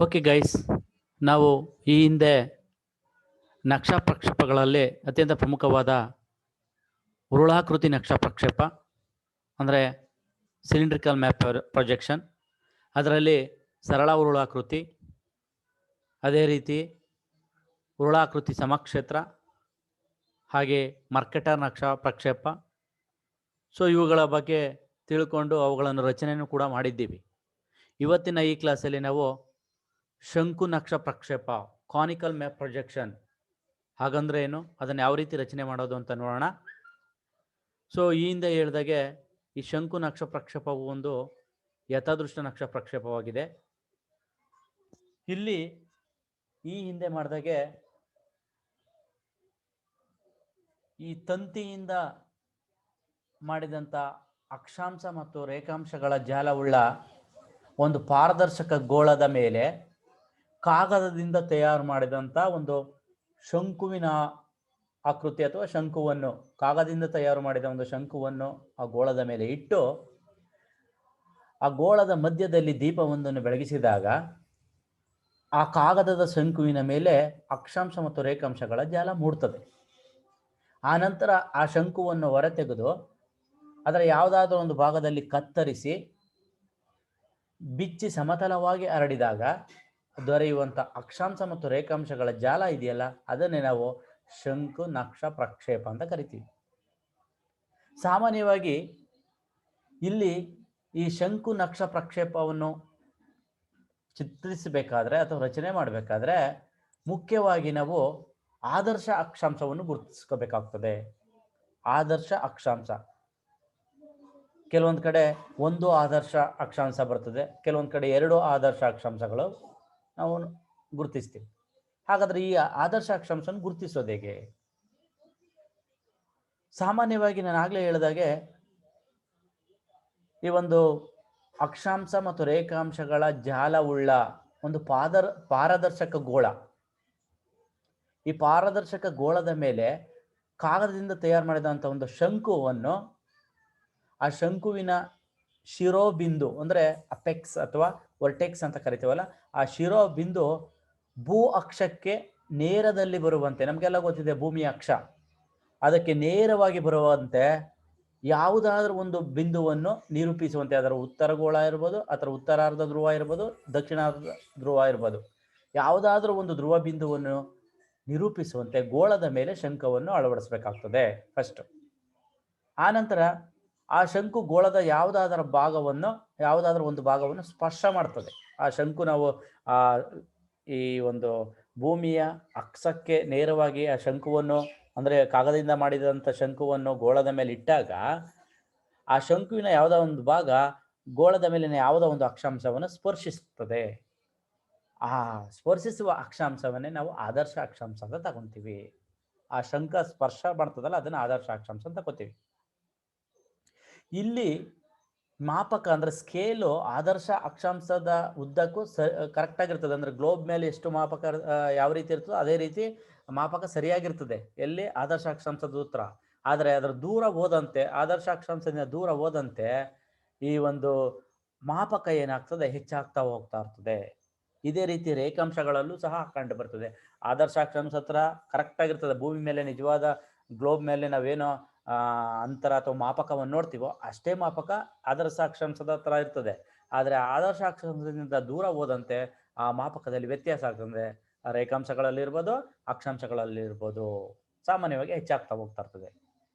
Okay guys, ನಾವು ಈ ಹಿಂದೆ ನಕ್ಷಾ ಪ್ರಕ್ಷೇಪಗಳಲ್ಲಿ ಅತ್ಯಂತ ಪ್ರಮುಖವಾದ ಉರುಳಾಕೃತಿ ನಕ್ಷಾ ಪ್ರಕ್ಷೇಪ ಅಂದರೆ ಸಿಲಿಂಡ್ರಿಕಲ್ ಮ್ಯಾಪ್ ಪ್ರೊಜೆಕ್ಷನ್, ಅದರಲ್ಲಿ ಸರಳ ಉರುಳಾಕೃತಿ, ಅದೇ ರೀತಿ ಉರುಳಾಕೃತಿ ಸಮಕ್ಷೇತ್ರ, ಹಾಗೆ ಮರ್ಕೆಟರ್ ನಕ್ಷಾ ಪ್ರಕ್ಷೇಪ. ಸೊ ಇವುಗಳ ಬಗ್ಗೆ ತಿಳ್ಕೊಂಡು ಅವುಗಳನ್ನು ರಚನೆಯನ್ನು ಕೂಡ ಮಾಡಿದ್ದೀವಿ. ಇವತ್ತಿನ ಈ ಕ್ಲಾಸಲ್ಲಿ ನಾವು ಶಂಕು ನಕ್ಷಾ ಪ್ರಕ್ಷೇಪ, ಕಾನಿಕಲ್ ಮ್ಯಾಪ್ ಪ್ರೊಜೆಕ್ಷನ್ ಹಾಗಂದ್ರೆ ಏನು, ಅದನ್ನು ಯಾವ ರೀತಿ ರಚನೆ ಮಾಡೋದು ಅಂತ ನೋಡೋಣ. ಸೊ ಈ ಹಿಂದೆ ಹೇಳಿದಾಗೆ ಈ ಶಂಕು ನಕ್ಷಾ ಪ್ರಕ್ಷೇಪವು ಒಂದು ಯಥಾದೃಷ್ಟ ನಕ್ಷಾ ಪ್ರಕ್ಷೇಪವಾಗಿದೆ. ಇಲ್ಲಿ ಈ ಹಿಂದೆ ಮಾಡಿದಾಗೆ ಈ ತಂತಿಯಿಂದ ಮಾಡಿದಂಥ ಅಕ್ಷಾಂಶ ಮತ್ತು ರೇಖಾಂಶಗಳ ಜಾಲವುಳ್ಳ ಒಂದು ಪಾರದರ್ಶಕ ಗೋಳದ ಮೇಲೆ ಕಾಗದದಿಂದ ತಯಾರು ಮಾಡಿದಂಥ ಒಂದು ಶಂಕುವಿನ ಆಕೃತಿ ಅಥವಾ ಶಂಕುವನ್ನು, ಕಾಗದದಿಂದ ತಯಾರು ಮಾಡಿದ ಒಂದು ಶಂಕುವನ್ನು ಆ ಗೋಳದ ಮೇಲೆ ಇಟ್ಟು ಆ ಗೋಳದ ಮಧ್ಯದಲ್ಲಿ ದೀಪವೊಂದನ್ನು ಬೆಳಗಿಸಿದಾಗ ಆ ಕಾಗದದ ಶಂಕುವಿನ ಮೇಲೆ ಅಕ್ಷಾಂಶ ಮತ್ತು ರೇಖಾಂಶಗಳ ಜಾಲ ಮೂಡ್ತದೆ. ಆ ನಂತರ ಆ ಶಂಕುವನ್ನು ಹೊರತೆಗೆದು ಅದರ ಯಾವುದಾದ್ರೂ ಒಂದು ಭಾಗದಲ್ಲಿ ಕತ್ತರಿಸಿ ಬಿಚ್ಚಿ ಸಮತಲವಾಗಿ ಹರಡಿದಾಗ ದೊರೆಯುವಂಥ ಅಕ್ಷಾಂಶ ಮತ್ತು ರೇಖಾಂಶಗಳ ಜಾಲ ಇದೆಯಲ್ಲ, ಅದನ್ನೇ ನಾವು ಶಂಕು ನಕ್ಷಾ ಪ್ರಕ್ಷೇಪ ಅಂತ ಕರಿತೀವಿ. ಸಾಮಾನ್ಯವಾಗಿ ಇಲ್ಲಿ ಈ ಶಂಕು ನಕ್ಷಾ ಪ್ರಕ್ಷೇಪವನ್ನು ಚಿತ್ರಿಸಬೇಕಾದ್ರೆ ಅಥವಾ ರಚನೆ ಮಾಡಬೇಕಾದ್ರೆ ಮುಖ್ಯವಾಗಿ ನಾವು ಆದರ್ಶ ಅಕ್ಷಾಂಶವನ್ನು ಗುರುತಿಸ್ಕೋಬೇಕಾಗ್ತದೆ. ಆದರ್ಶ ಅಕ್ಷಾಂಶ, ಕೆಲವೊಂದು ಕಡೆ ಒಂದು ಆದರ್ಶ ಅಕ್ಷಾಂಶ ಬರ್ತದೆ, ಕೆಲವೊಂದು ಕಡೆ ಎರಡು ಆದರ್ಶ ಅಕ್ಷಾಂಶಗಳು ನಾವು ಗುರುತಿಸ್ತೀವಿ. ಹಾಗಾದ್ರೆ ಈ ಆದರ್ಶ ಅಕ್ಷಾಂಶವನ್ನು ಗುರುತಿಸೋದು ಹೇಗೆ? ಸಾಮಾನ್ಯವಾಗಿ ನಾನು ಆಗಲೇ ಹೇಳಿದಾಗೆ ಈ ಒಂದು ಅಕ್ಷಾಂಶ ಮತ್ತು ರೇಖಾಂಶಗಳ ಜಾಲವುಳ್ಳ ಒಂದು ಪಾರದರ್ಶಕ ಗೋಳ, ಈ ಪಾರದರ್ಶಕ ಗೋಳದ ಮೇಲೆ ಕಾಗದದಿಂದ ತಯಾರು ಮಾಡಿದಂಥ ಒಂದು ಶಂಕುವನ್ನು, ಆ ಶಂಕುವಿನ ಶಿರೋಬಿಂದು ಅಂದರೆ ಅಪೆಕ್ಸ್ ಅಥವಾ ವರ್ಟೆಕ್ಸ್ ಅಂತ ಕರಿತೀವಲ್ಲ, ಆ ಶಿರೋಬಿಂದು ಭೂ ಅಕ್ಷಕ್ಕೆ ನೇರದಲ್ಲಿ ಬರುವಂತೆ, ನಮಗೆಲ್ಲ ಗೊತ್ತಿದೆ ಭೂಮಿಯ ಅಕ್ಷ, ಅದಕ್ಕೆ ನೇರವಾಗಿ ಬರುವಂತೆ ಯಾವುದಾದ್ರೂ ಒಂದು ಬಿಂದುವನ್ನು ನಿರೂಪಿಸುವಂತೆ, ಅದರ ಉತ್ತರ ಗೋಳ ಇರ್ಬೋದು ಅಥವಾ ಉತ್ತರಾರ್ಧ ಧ್ರುವ ಇರ್ಬೋದು, ದಕ್ಷಿಣಾರ್ಧ ಧ್ರುವ ಇರ್ಬೋದು, ಯಾವುದಾದ್ರೂ ಒಂದು ಧ್ರುವ ಬಿಂದುವನ್ನು ನಿರೂಪಿಸುವಂತೆ ಗೋಳದ ಮೇಲೆ ಶಂಕುವನ್ನು ಅಳವಡಿಸಬೇಕಾಗ್ತದೆ ಫಸ್ಟ್. ಆನಂತರ ಆ ಶಂಕು ಗೋಳದ ಯಾವುದಾದ್ರೂ ಒಂದು ಭಾಗವನ್ನು ಸ್ಪರ್ಶ ಮಾಡ್ತದೆ. ಆ ಶಂಕು ನಾವು ಈ ಒಂದು ಭೂಮಿಯ ಅಕ್ಷಕ್ಕೆ ನೇರವಾಗಿ ಆ ಶಂಕುವನ್ನು, ಅಂದರೆ ಕಾಗದದಿಂದ ಮಾಡಿದಂಥ ಶಂಕುವನ್ನು ಗೋಳದ ಮೇಲೆ ಇಟ್ಟಾಗ ಆ ಶಂಕುವಿನ ಯಾವುದೋ ಒಂದು ಭಾಗ ಗೋಳದ ಮೇಲಿನ ಯಾವುದೋ ಒಂದು ಅಕ್ಷಾಂಶವನ್ನು ಸ್ಪರ್ಶಿಸುತ್ತದೆ. ಆ ಸ್ಪರ್ಶಿಸುವ ಅಕ್ಷಾಂಶವನ್ನೇ ನಾವು ಆದರ್ಶ ಅಕ್ಷಾಂಶ ಅಂತ ತಗೊಂತೀವಿ. ಆ ಶಂಕ ಸ್ಪರ್ಶ ಮಾಡ್ತದಲ್ಲ, ಅದನ್ನು ಆದರ್ಶ ಅಕ್ಷಾಂಶ ಅಂತ ತಗೋತೀವಿ. ಇಲ್ಲಿ ಮಾಪಕ ಅಂದ್ರೆ ಸ್ಕೇಲು ಆದರ್ಶ ಅಕ್ಷಾಂಶದ ಉದ್ದಕ್ಕೂ ಕರೆಕ್ಟ್ ಆಗಿರ್ತದೆ. ಅಂದ್ರೆ ಗ್ಲೋಬ್ ಮೇಲೆ ಎಷ್ಟು ಮಾಪಕ ಯಾವ ರೀತಿ ಇರ್ತದೋ ಅದೇ ರೀತಿ ಮಾಪಕ ಸರಿಯಾಗಿರ್ತದೆ ಎಲ್ಲಿ ಆದರ್ಶ ಅಕ್ಷಾಂಶದ ಉತ್ತರ. ಆದರೆ ಅದರ ದೂರ ಹೋದಂತೆ, ಆದರ್ಶ ಅಕ್ಷಾಂಶದಿಂದ ದೂರ ಹೋದಂತೆ ಈ ಒಂದು ಮಾಪಕ ಏನಾಗ್ತದೆ, ಹೆಚ್ಚಾಗ್ತಾ ಹೋಗ್ತಾ ಇರ್ತದೆ. ಇದೇ ರೀತಿ ರೇಖಾಂಶಗಳಲ್ಲೂ ಸಹ ಕಂಡು ಬರ್ತದೆ. ಆದರ್ಶ ಅಕ್ಷಾಂಶ ಹತ್ರ ಕರೆಕ್ಟ್ ಆಗಿರ್ತದೆ. ಭೂಮಿ ಮೇಲೆ ನಿಜವಾದ ಗ್ಲೋಬ್ ಮೇಲೆ ನಾವೇನೋ ಅಂತರ ಅಥವಾ ಮಾಪಕವನ್ನು ನೋಡ್ತೀವೋ ಅಷ್ಟೇ ಮಾಪಕ ಆದರ್ಶ ಅಕ್ಷಾಂಶದ ಹತ್ರ ಇರ್ತದೆ. ಆದರೆ ಆದರ್ಶ ಅಕ್ಷಾಂಶದಿಂದ ದೂರ ಹೋದಂತೆ ಆ ಮಾಪಕದಲ್ಲಿ ವ್ಯತ್ಯಾಸ ಆಗ್ತದೆ. ರೇಖಾಂಶಗಳಲ್ಲಿ ಇರ್ಬೋದು, ಅಕ್ಷಾಂಶಗಳಲ್ಲಿ ಇರ್ಬೋದು, ಸಾಮಾನ್ಯವಾಗಿ ಹೆಚ್ಚಾಗ್ತಾ ಹೋಗ್ತಾ ಇರ್ತದೆ.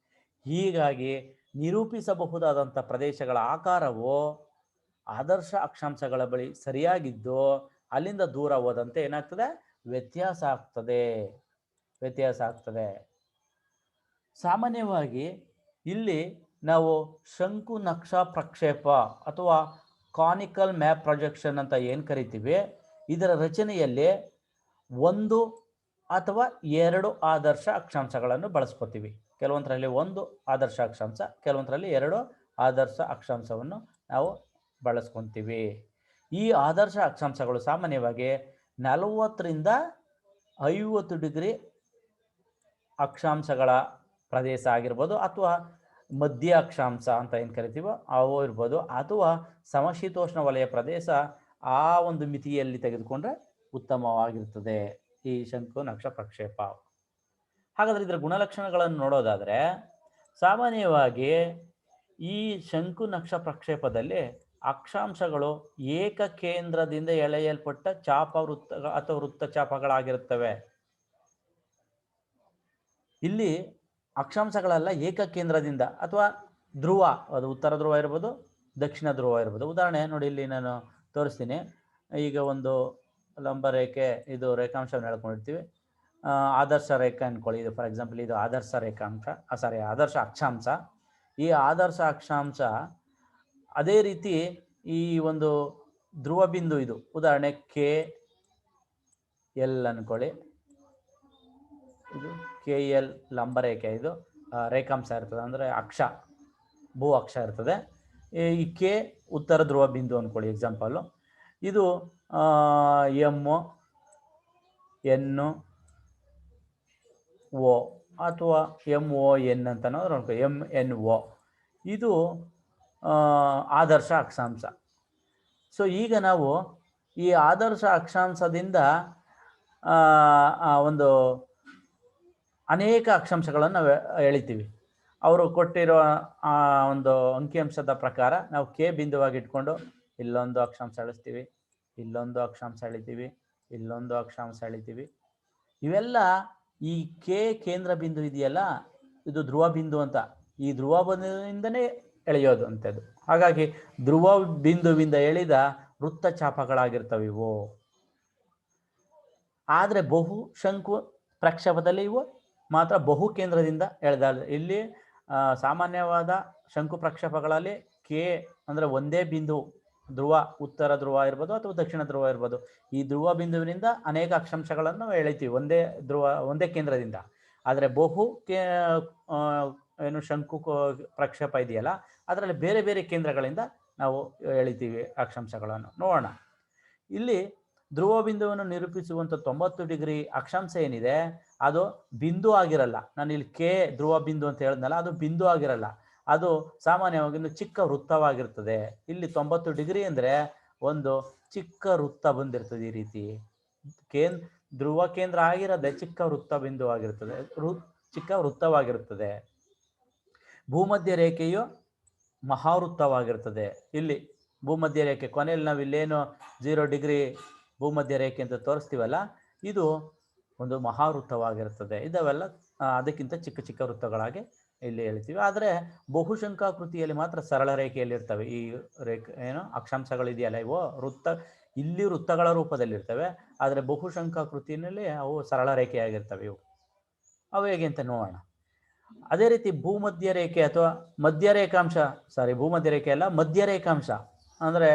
ಹೀಗಾಗಿ ನಿರೂಪಿಸಬಹುದಾದಂಥ ಪ್ರದೇಶಗಳ ಆಕಾರವು ಆದರ್ಶ ಅಕ್ಷಾಂಶಗಳ ಬಳಿ ಸರಿಯಾಗಿದ್ದು ಅಲ್ಲಿಂದ ದೂರ ಹೋದಂತೆ ಏನಾಗ್ತದೆ, ವ್ಯತ್ಯಾಸ ಆಗ್ತದೆ. ಸಾಮಾನ್ಯವಾಗಿ ಇಲ್ಲಿ ನಾವು ಶಂಕು ನಕ್ಷಾ ಪ್ರಕ್ಷೇಪ ಅಥವಾ ಕಾನಿಕಲ್ ಮ್ಯಾಪ್ ಪ್ರೊಜೆಕ್ಷನ್ ಅಂತ ಏನು ಕರಿತೀವಿ, ಇದರ ರಚನೆಯಲ್ಲಿ ಒಂದು ಅಥವಾ ಎರಡು ಆದರ್ಶ ಅಕ್ಷಾಂಶಗಳನ್ನು ಬಳಸ್ಕೊತೀವಿ. ಕೆಲವೊಂದರಲ್ಲಿ ಒಂದು ಆದರ್ಶ ಅಕ್ಷಾಂಶ, ಕೆಲವೊಂದರಲ್ಲಿ ಎರಡು ಆದರ್ಶ ಅಕ್ಷಾಂಶವನ್ನು ನಾವು ಬಳಸ್ಕೊತೀವಿ. ಈ ಆದರ್ಶ ಅಕ್ಷಾಂಶಗಳು ಸಾಮಾನ್ಯವಾಗಿ 40ರಿಂದ 50 ಡಿಗ್ರಿ ಅಕ್ಷಾಂಶಗಳ ಪ್ರದೇಶ ಆಗಿರ್ಬೋದು, ಅಥವಾ ಮಧ್ಯ ಅಕ್ಷಾಂಶ ಅಂತ ಏನು ಕರಿತೀವೋ ಅವು ಇರ್ಬೋದು, ಅಥವಾ ಸಮಶೀತೋಷ್ಣ ವಲಯ ಪ್ರದೇಶ ಆ ಒಂದು ಮಿತಿಯಲ್ಲಿ ತೆಗೆದುಕೊಂಡ್ರೆ ಉತ್ತಮವಾಗಿರ್ತದೆ ಈ ಶಂಕು ನಕ್ಷ ಪ್ರಕ್ಷೇಪ. ಹಾಗಾದರೆ ಇದರ ಗುಣಲಕ್ಷಣಗಳನ್ನು ನೋಡೋದಾದರೆ, ಸಾಮಾನ್ಯವಾಗಿ ಈ ಶಂಕು ನಕ್ಷ ಪ್ರಕ್ಷೇಪದಲ್ಲಿ ಅಕ್ಷಾಂಶಗಳು ಏಕಕೇಂದ್ರದಿಂದ ಎಳೆಯಲ್ಪಟ್ಟ ಚಾಪ ವೃತ್ತ ಅಥವಾ ವೃತ್ತಚಾಪಗಳಾಗಿರುತ್ತವೆ. ಇಲ್ಲಿ ಅಕ್ಷಾಂಶಗಳೆಲ್ಲ ಏಕಕೇಂದ್ರದಿಂದ ಅಥವಾ ಧ್ರುವ, ಅದು ಉತ್ತರ ಧ್ರುವ ಇರ್ಬೋದು, ದಕ್ಷಿಣ ಧ್ರುವ ಇರ್ಬೋದು. ಉದಾಹರಣೆ ನೋಡಿ, ಇಲ್ಲಿ ನಾನು ತೋರಿಸ್ತೀನಿ. ಈಗ ಒಂದು ಲಂಬ ರೇಖೆ, ಇದು ರೇಖಾಂಶವನ್ನು ಹೇಳ್ಕೊಂಡಿರ್ತೀವಿ. ಆದರ್ಶ ರೇಖೆ ಅಂದ್ಕೊಳ್ಳಿ. ಇದು ಫಾರ್ ಎಕ್ಸಾಂಪಲ್ ಇದು ಆದರ್ಶ ರೇಖಾಂಶ, ಆದರ್ಶ ಅಕ್ಷಾಂಶ. ಈ ಆದರ್ಶ ಅಕ್ಷಾಂಶ ಅದೇ ರೀತಿ ಈ ಒಂದು ಧ್ರುವ ಬಿಂದು, ಇದು ಉದಾಹರಣೆ ಕೆ ಎಲ್ ಅನ್ಕೊಳ್ಳಿ. ಇದು ಕೆ ಎಲ್ ಲಂಬ ರೇಖೆ, ಇದು ರೇಖಾಂಶ ಇರ್ತದೆ, ಅಂದರೆ ಅಕ್ಷ, ಭೂ ಅಕ್ಷ ಇರ್ತದೆ. ಈ ಕೆ ಉತ್ತರ ಧ್ರುವ ಬಿಂದು ಅಂದ್ಕೊಳ್ಳಿ ಎಕ್ಸಾಂಪಲ್ಲು. ಇದು ಎಮ್ ಎನ್ ಒ ಅಥವಾ ಎಮ್ ಒ ಎನ್ ಅಂತ ಅನ್ಕೊಳ್ಳಿ, ಎಮ್ ಎನ್ ಒ. ಇದು ಆದರ್ಶ ಅಕ್ಷಾಂಶ. ಸೊ ಈಗ ನಾವು ಈ ಆದರ್ಶ ಅಕ್ಷಾಂಶದಿಂದ ಒಂದು ಅನೇಕ ಅಕ್ಷಾಂಶಗಳನ್ನು ನಾವು ಎಳಿತೀವಿ. ಅವರು ಕೊಟ್ಟಿರೋ ಒಂದು ಅಂಕಿಅಂಶದ ಪ್ರಕಾರ ನಾವು ಕೆ ಬಿಂದುವಾಗಿ ಇಟ್ಕೊಂಡು ಇಲ್ಲೊಂದು ಅಕ್ಷಾಂಶ ಎಳಿಸ್ತೀವಿ, ಇಲ್ಲೊಂದು ಅಕ್ಷಾಂಶ ಎಳಿತೀವಿ, ಇಲ್ಲೊಂದು ಅಕ್ಷಾಂಶ ಎಳಿತೀವಿ. ಇವೆಲ್ಲ ಈ ಕೆ ಕೇಂದ್ರ ಬಿಂದು ಇದೆಯಲ್ಲ, ಇದು ಧ್ರುವ ಬಿಂದು ಅಂತ. ಈ ಧ್ರುವ ಬಿಂದುವಿಂದನೇ ಎಳೆಯೋದು ಅಂಥದ್ದು. ಹಾಗಾಗಿ ಧ್ರುವ ಬಿಂದುವಿಂದ ಎಳೆದ ವೃತ್ತಚಾಪಗಳಾಗಿರ್ತವೆ ಇವು. ಆದರೆ ಬಹು ಶಂಕು ಪ್ರಕ್ಷೇಪದಲ್ಲಿ ಇವು ಮಾತ್ರ ಬಹು ಕೇಂದ್ರದಿಂದ ಎಳೆದ. ಇಲ್ಲಿ ಸಾಮಾನ್ಯವಾದ ಶಂಕು ಪ್ರಕ್ಷೇಪಗಳಲ್ಲಿ ಕೆ ಅಂದರೆ ಒಂದೇ ಬಿಂದು, ಧ್ರುವ, ಉತ್ತರ ಧ್ರುವ ಇರ್ಬೋದು ಅಥವಾ ದಕ್ಷಿಣ ಧ್ರುವ ಇರ್ಬೋದು. ಈ ಧ್ರುವ ಬಿಂದುವಿನಿಂದ ಅನೇಕ ಅಕ್ಷಾಂಶಗಳನ್ನು ಎಳಿತೀವಿ ಒಂದೇ ಕೇಂದ್ರದಿಂದ. ಆದರೆ ಬಹು ಏನು ಶಂಕು ಪ್ರಕ್ಷೇಪ ಇದೆಯಲ್ಲ, ಅದರಲ್ಲಿ ಬೇರೆ ಬೇರೆ ಕೇಂದ್ರಗಳಿಂದ ನಾವು ಎಳಿತೀವಿ ಅಕ್ಷಾಂಶಗಳನ್ನು. ನೋಡೋಣ. ಇಲ್ಲಿ ಧ್ರುವ ಬಿಂದುವನ್ನು ನಿರೂಪಿಸುವಂಥ 90 ಡಿಗ್ರಿ ಅಕ್ಷಾಂಶ ಏನಿದೆ, ಅದು ಬಿಂದು ಆಗಿರಲ್ಲ. ನಾನು ಇಲ್ಲಿ ಕೆ ಧ್ರುವ ಬಿಂದು ಅಂತ ಹೇಳಿದ್ನಲ್ಲ, ಅದು ಬಿಂದು ಆಗಿರಲ್ಲ. ಅದು ಸಾಮಾನ್ಯವಾಗಿ ಒಂದು ಚಿಕ್ಕ ವೃತ್ತವಾಗಿರ್ತದೆ. ಇಲ್ಲಿ 90 ಡಿಗ್ರಿ ಅಂದರೆ ಒಂದು ಚಿಕ್ಕ ವೃತ್ತ ಬಂದಿರ್ತದೆ. ಈ ರೀತಿ ಧ್ರುವ ಕೇಂದ್ರ ಆಗಿರದೆ ಚಿಕ್ಕ ವೃತ್ತ ಬಿಂದು ಆಗಿರ್ತದೆ, ಚಿಕ್ಕ ವೃತ್ತವಾಗಿರುತ್ತದೆ. ಭೂಮಧ್ಯ ರೇಖೆಯು ಮಹಾವೃತ್ತವಾಗಿರ್ತದೆ. ಇಲ್ಲಿ ಭೂಮಧ್ಯ ರೇಖೆ ಕೊನೆಯಲ್ಲಿ ನಾವು ಇಲ್ಲೇನು 0 ಡಿಗ್ರಿ ಭೂಮಧ್ಯ ರೇಖೆ ಅಂತ ತೋರಿಸ್ತೀವಲ್ಲ, ಇದು ಒಂದು ಮಹಾವೃತ್ತವಾಗಿರ್ತದೆ. ಇದವೆಲ್ಲ ಅದಕ್ಕಿಂತ ಚಿಕ್ಕ ಚಿಕ್ಕ ವೃತ್ತಗಳಾಗಿ ಇಲ್ಲಿ ಹೇಳ್ತೀವಿ. ಆದರೆ ಬಹುಶಂಕಾಕೃತಿಯಲ್ಲಿ ಮಾತ್ರ ಸರಳ ರೇಖೆಯಲ್ಲಿ ಇರ್ತವೆ. ಈ ರೇಖೆ ಏನು ಅಕ್ಷಾಂಶಗಳಿದೆಯಲ್ಲ, ಇವು ಇಲ್ಲಿ ವೃತ್ತಗಳ ರೂಪದಲ್ಲಿ ಇರ್ತವೆ. ಆದರೆ ಬಹುಶಂಕಾಕೃತಿಯಲ್ಲಿ ಅವು ಸರಳ ರೇಖೆಯಾಗಿರ್ತವೆ. ಅವು ಹೇಗೆ ಅಂತ ನೋಡೋಣ. ಅದೇ ರೀತಿ ಭೂಮಧ್ಯ ರೇಖೆ ಅಥವಾ ಮಧ್ಯ ರೇಖಾಂಶ, ಭೂಮಧ್ಯ ರೇಖೆ ಅಲ್ಲ, ಮಧ್ಯ ರೇಖಾಂಶ ಅಂದರೆ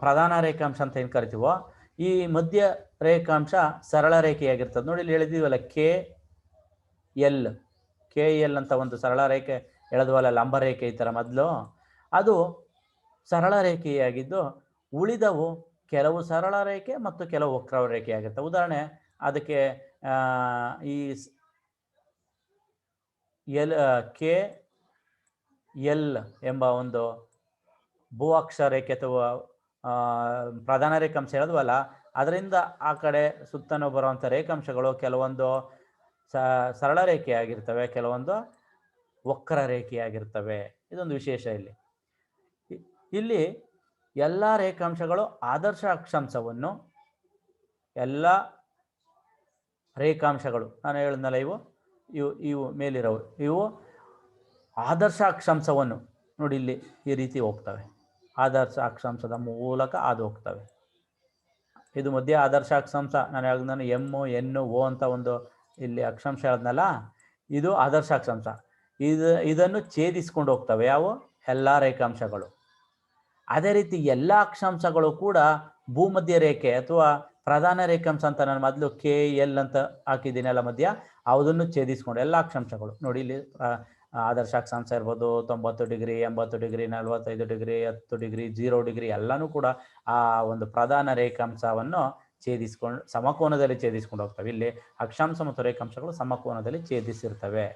ಪ್ರಧಾನ ರೇಖಾಂಶ ಅಂತ ಏನು ಕರಿತೀವೋ, ಈ ಮಧ್ಯ ರೇಖಾಂಶ ಸರಳ ರೇಖೆಯಾಗಿರ್ತದೆ. ನೋಡಿ, ಇಲ್ಲಿ ಹೇಳಿದೀವಲ್ಲ ಕೆ ಎಲ್ ಅಂತ ಒಂದು ಸರಳ ರೇಖೆ ಎಳೆದ್ವಲ್ಲ, ಲಂಬ ರೇಖೆ ಈ ಥರ ಮೊದಲು, ಅದು ಸರಳ ರೇಖೆಯಾಗಿದ್ದು ಉಳಿದವು ಕೆಲವು ಸರಳ ರೇಖೆ ಮತ್ತು ಕೆಲವು ವಕ್ರ ರೇಖೆಯಾಗಿರ್ತವೆ. ಉದಾಹರಣೆ ಅದಕ್ಕೆ ಈ ಕೆ ಎಲ್ ಎಂಬ ಒಂದು ಭೂ ಅಕ್ಷ ರೇಖೆ ಅಥವಾ ಪ್ರಧಾನ ರೇಖಾಂಶ ಹೇಳಿದ್ವಲ್ಲ, ಅದರಿಂದ ಆ ಕಡೆ ಸುತ್ತಲೂ ಬರುವಂಥ ರೇಖಾಂಶಗಳು ಕೆಲವೊಂದು ಸರಳ ರೇಖೆಯಾಗಿರ್ತವೆ, ಕೆಲವೊಂದು ವಕ್ರ ರೇಖೆಯಾಗಿರ್ತವೆ. ಇದೊಂದು ವಿಶೇಷ. ಇಲ್ಲಿ ಎಲ್ಲ ರೇಖಾಂಶಗಳು ಆದರ್ಶ ಅಕ್ಷಾಂಶವನ್ನು, ಎಲ್ಲ ರೇಖಾಂಶಗಳು ನಾನು ಹೇಳಿದ್ನಲ್ಲ, ಇವು ಮೇಲಿರೋವು, ಇವು ಆದರ್ಶ ಅಕ್ಷಾಂಶವನ್ನು ನೋಡಿ ಇಲ್ಲಿ ಈ ರೀತಿ ಹೋಗ್ತವೆ. ಆದರ್ಶ ಅಕ್ಷಾಂಶದ ಮೂಲಕ ಅದು ಹೋಗ್ತವೆ. ಇದು ಮಧ್ಯ ಆದರ್ಶ ಅಕ್ಷಾಂಶ. ನಾನು ಎಮ್ ಎನ್ ಒ ಅಂತ ಒಂದು ಇಲ್ಲಿ ಅಕ್ಷಾಂಶ ಹೇಳಿದ್ನಲ್ಲ, ಇದು ಆದರ್ಶ ಅಕ್ಷಾಂಶ. ಇದನ್ನು ಛೇದಿಸ್ಕೊಂಡು ಹೋಗ್ತವೆ ಎಲ್ಲ ರೇಖಾಂಶಗಳು. ಅದೇ ರೀತಿ ಎಲ್ಲ ಅಕ್ಷಾಂಶಗಳು ಕೂಡ ಭೂಮಧ್ಯ ರೇಖೆ ಅಥವಾ ಪ್ರಧಾನ ರೇಖಾಂಶ ಅಂತ ನಾನು ಮೊದಲು ಕೆ ಎಲ್ ಅಂತ ಹಾಕಿದ್ದೀನಲ್ಲ ಮಧ್ಯ, ಅದನ್ನು ಛೇದಿಸ್ಕೊಂಡು ಎಲ್ಲ ಅಕ್ಷಾಂಶಗಳು ನೋಡಿ ಇಲ್ಲಿ ಆದರ್ಶ ಅಕ್ಷಾಂಶ ಇರ್ಬೋದು, 90 degree, 80 degree, 45 degree, 10 degree, 0 degree ಎಲ್ಲನೂ ಕೂಡ ಆ ಒಂದು ಪ್ರಧಾನ ರೇಖಾಂಶವನ್ನು ಛೇದಿಸ್ಕೊಂಡು ಸಮಕೋನದಲ್ಲಿ ಛೇದಿಸ್ಕೊಂಡು ಹೋಗ್ತವೆ. ಇಲ್ಲಿ ಅಕ್ಷಾಂಶ ಮತ್ತು ರೇಖಾಂಶಗಳು ಸಮಕೋನದಲ್ಲಿ ಛೇದಿಸಿರ್ತವೆ.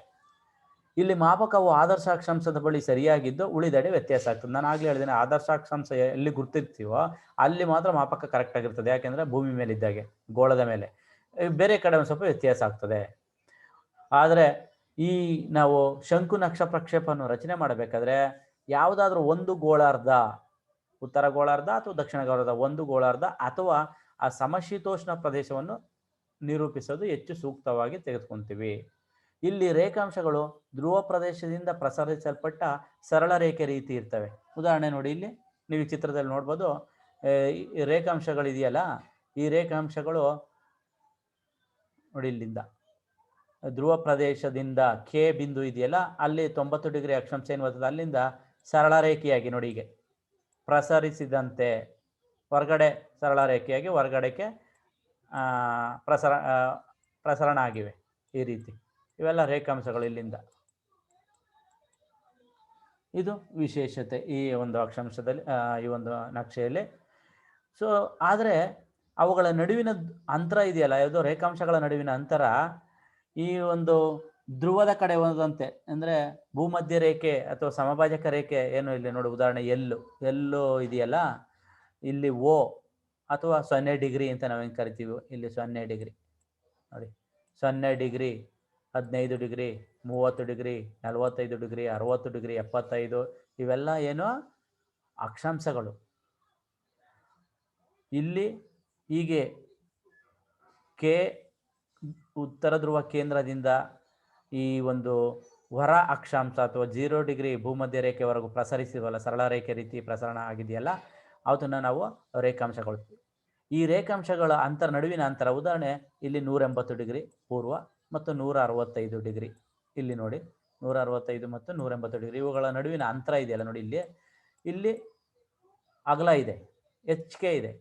ಇಲ್ಲಿ ಮಾಪಕವು ಆದರ್ಶ ಅಕ್ಷಾಂಶದ ಬಳಿ ಸರಿಯಾಗಿದ್ದು ಉಳಿದೆಡೆ ವ್ಯತ್ಯಾಸ ಆಗ್ತದೆ. ನಾನು ಆಗ್ಲೇ ಹೇಳಿದ್ದೇನೆ, ಆದರ್ಶ ಅಕ್ಷಾಂಶ ಎಲ್ಲಿ ಗುರ್ತಿರ್ತೀವೋ ಅಲ್ಲಿ ಮಾತ್ರ ಮಾಪಕ ಕರೆಕ್ಟ್ ಆಗಿರ್ತದೆ. ಯಾಕೆಂದ್ರೆ ಭೂಮಿ ಮೇಲೆ ಇದ್ದಾಗೆ, ಗೋಳದ ಮೇಲೆ. ಬೇರೆ ಕಡೆ ಒಂದು ಸ್ವಲ್ಪ ವ್ಯತ್ಯಾಸ ಆಗ್ತದೆ. ಆದರೆ ಈ ನಾವು ಶಂಕು ನಕ್ಷ ಪ್ರಕ್ಷೇಪವನ್ನು ರಚನೆ ಮಾಡಬೇಕಾದ್ರೆ ಯಾವುದಾದ್ರೂ ಒಂದು ಗೋಳಾರ್ಧ, ಉತ್ತರ ಗೋಳಾರ್ಧ ಅಥವಾ ದಕ್ಷಿಣ ಗೋಳಾರ್ಧ, ಒಂದು ಗೋಳಾರ್ಧ ಅಥವಾ ಆ ಸಮಶೀತೋಷ್ಣ ಪ್ರದೇಶವನ್ನು ನಿರೂಪಿಸೋದು ಹೆಚ್ಚು ಸೂಕ್ತವಾಗಿ ತೆಗೆದುಕೊಂತೀವಿ. ಇಲ್ಲಿ ರೇಖಾಂಶಗಳು ಧ್ರುವ ಪ್ರದೇಶದಿಂದ ಪ್ರಸರಿಸಲ್ಪಟ್ಟ ಸರಳ ರೇಖೆ ರೀತಿ ಇರ್ತವೆ. ಉದಾಹರಣೆ ನೋಡಿ, ಇಲ್ಲಿ ನೀವು ಈ ಚಿತ್ರದಲ್ಲಿ ನೋಡ್ಬೋದು, ಈ ರೇಖಾಂಶಗಳಿದೆಯಲ್ಲ, ಈ ರೇಖಾಂಶಗಳು ನೋಡಿ, ಇಲ್ಲಿಂದ ಧ್ರುವ ಪ್ರದೇಶದಿಂದ ಕೆ ಬಿಂದು ಇದೆಯಲ್ಲ, ಅಲ್ಲಿ 90 ಡಿಗ್ರಿ ಅಕ್ಷಾಂಶ ಏನು ಬರ್ತದೆ, ಅಲ್ಲಿಂದ ಸರಳ ರೇಖೆಯಾಗಿ ನೋಡಿ ಹೀಗೆ ಪ್ರಸರಿಸಿದಂತೆ ಹೊರಗಡೆ ಸರಳ ರೇಖೆಯಾಗಿ ಹೊರಗಡೆಗೆ ಪ್ರಸರಣ ಆಗಿವೆ. ಈ ರೀತಿ ಇವೆಲ್ಲ ರೇಖಾಂಶಗಳು ಇಲ್ಲಿಂದ. ಇದು ವಿಶೇಷತೆ ಈ ಒಂದು ಅಕ್ಷಾಂಶದಲ್ಲಿ, ಈ ಒಂದು ನಕ್ಷೆಯಲ್ಲಿ. ಸೊ ಆದರೆ ಅವುಗಳ ನಡುವಿನ ಅಂತರ ಇದೆಯಲ್ಲ, ಯಾವುದೋ ರೇಖಾಂಶಗಳ ನಡುವಿನ ಅಂತರ ಈ ಒಂದು ಧ್ರುವದ ಕಡೆ ಹೋದಂತೆ, ಅಂದರೆ ಭೂಮಧ್ಯ ರೇಖೆ ಅಥವಾ ಸಮಭಾಜಕ ರೇಖೆ ಏನು ಇಲ್ಲಿ ನೋಡಿ, ಉದಾಹರಣೆ ಎಲ್ಲು ಇದೆಯಲ್ಲ, ಇಲ್ಲಿ ಓ ಅಥವಾ 0 ಡಿಗ್ರಿ ಅಂತ ನಾವೇನು ಕರಿತೀವಿ, ಇಲ್ಲಿ 0 ಡಿಗ್ರಿ ನೋಡಿ, 0 degree, 15 degree, 30 degree, 45 degree, 60 degree, 75, ಇವೆಲ್ಲ ಏನು ಅಕ್ಷಾಂಶಗಳು. ಇಲ್ಲಿ ಹೀಗೆ ಕೆ ಉತ್ತರ ಧ್ರುವ ಕೇಂದ್ರದಿಂದ ಈ ಒಂದು ಹೊರ ಅಕ್ಷಾಂಶ ಅಥವಾ 0 ಡಿಗ್ರಿ ಭೂಮಧ್ಯ ರೇಖೆವರೆಗೂ ಪ್ರಸರಿಸಿವಲ್ಲ, ಸರಳ ರೇಖೆ ರೀತಿ ಪ್ರಸರಣ ಆಗಿದೆಯಲ್ಲ, ಅದನ್ನು ನಾವು ರೇಖಾಂಶಗಳು. ಈ ರೇಖಾಂಶಗಳ ನಡುವಿನ ಅಂತರ, ಉದಾಹರಣೆ ಇಲ್ಲಿ 180 ಡಿಗ್ರಿ ಪೂರ್ವ ಮತ್ತು 165 ಡಿಗ್ರಿ, ಇಲ್ಲಿ ನೋಡಿ 165 ಮತ್ತು 180 ಡಿಗ್ರಿ, ಇವುಗಳ ನಡುವಿನ ಅಂತರ ಇದೆಯಲ್ಲ ನೋಡಿ, ಇಲ್ಲಿ ಅಗಲ ಇದೆ, ಹೆಚ್ಚಿಗೆ ಇದೆ.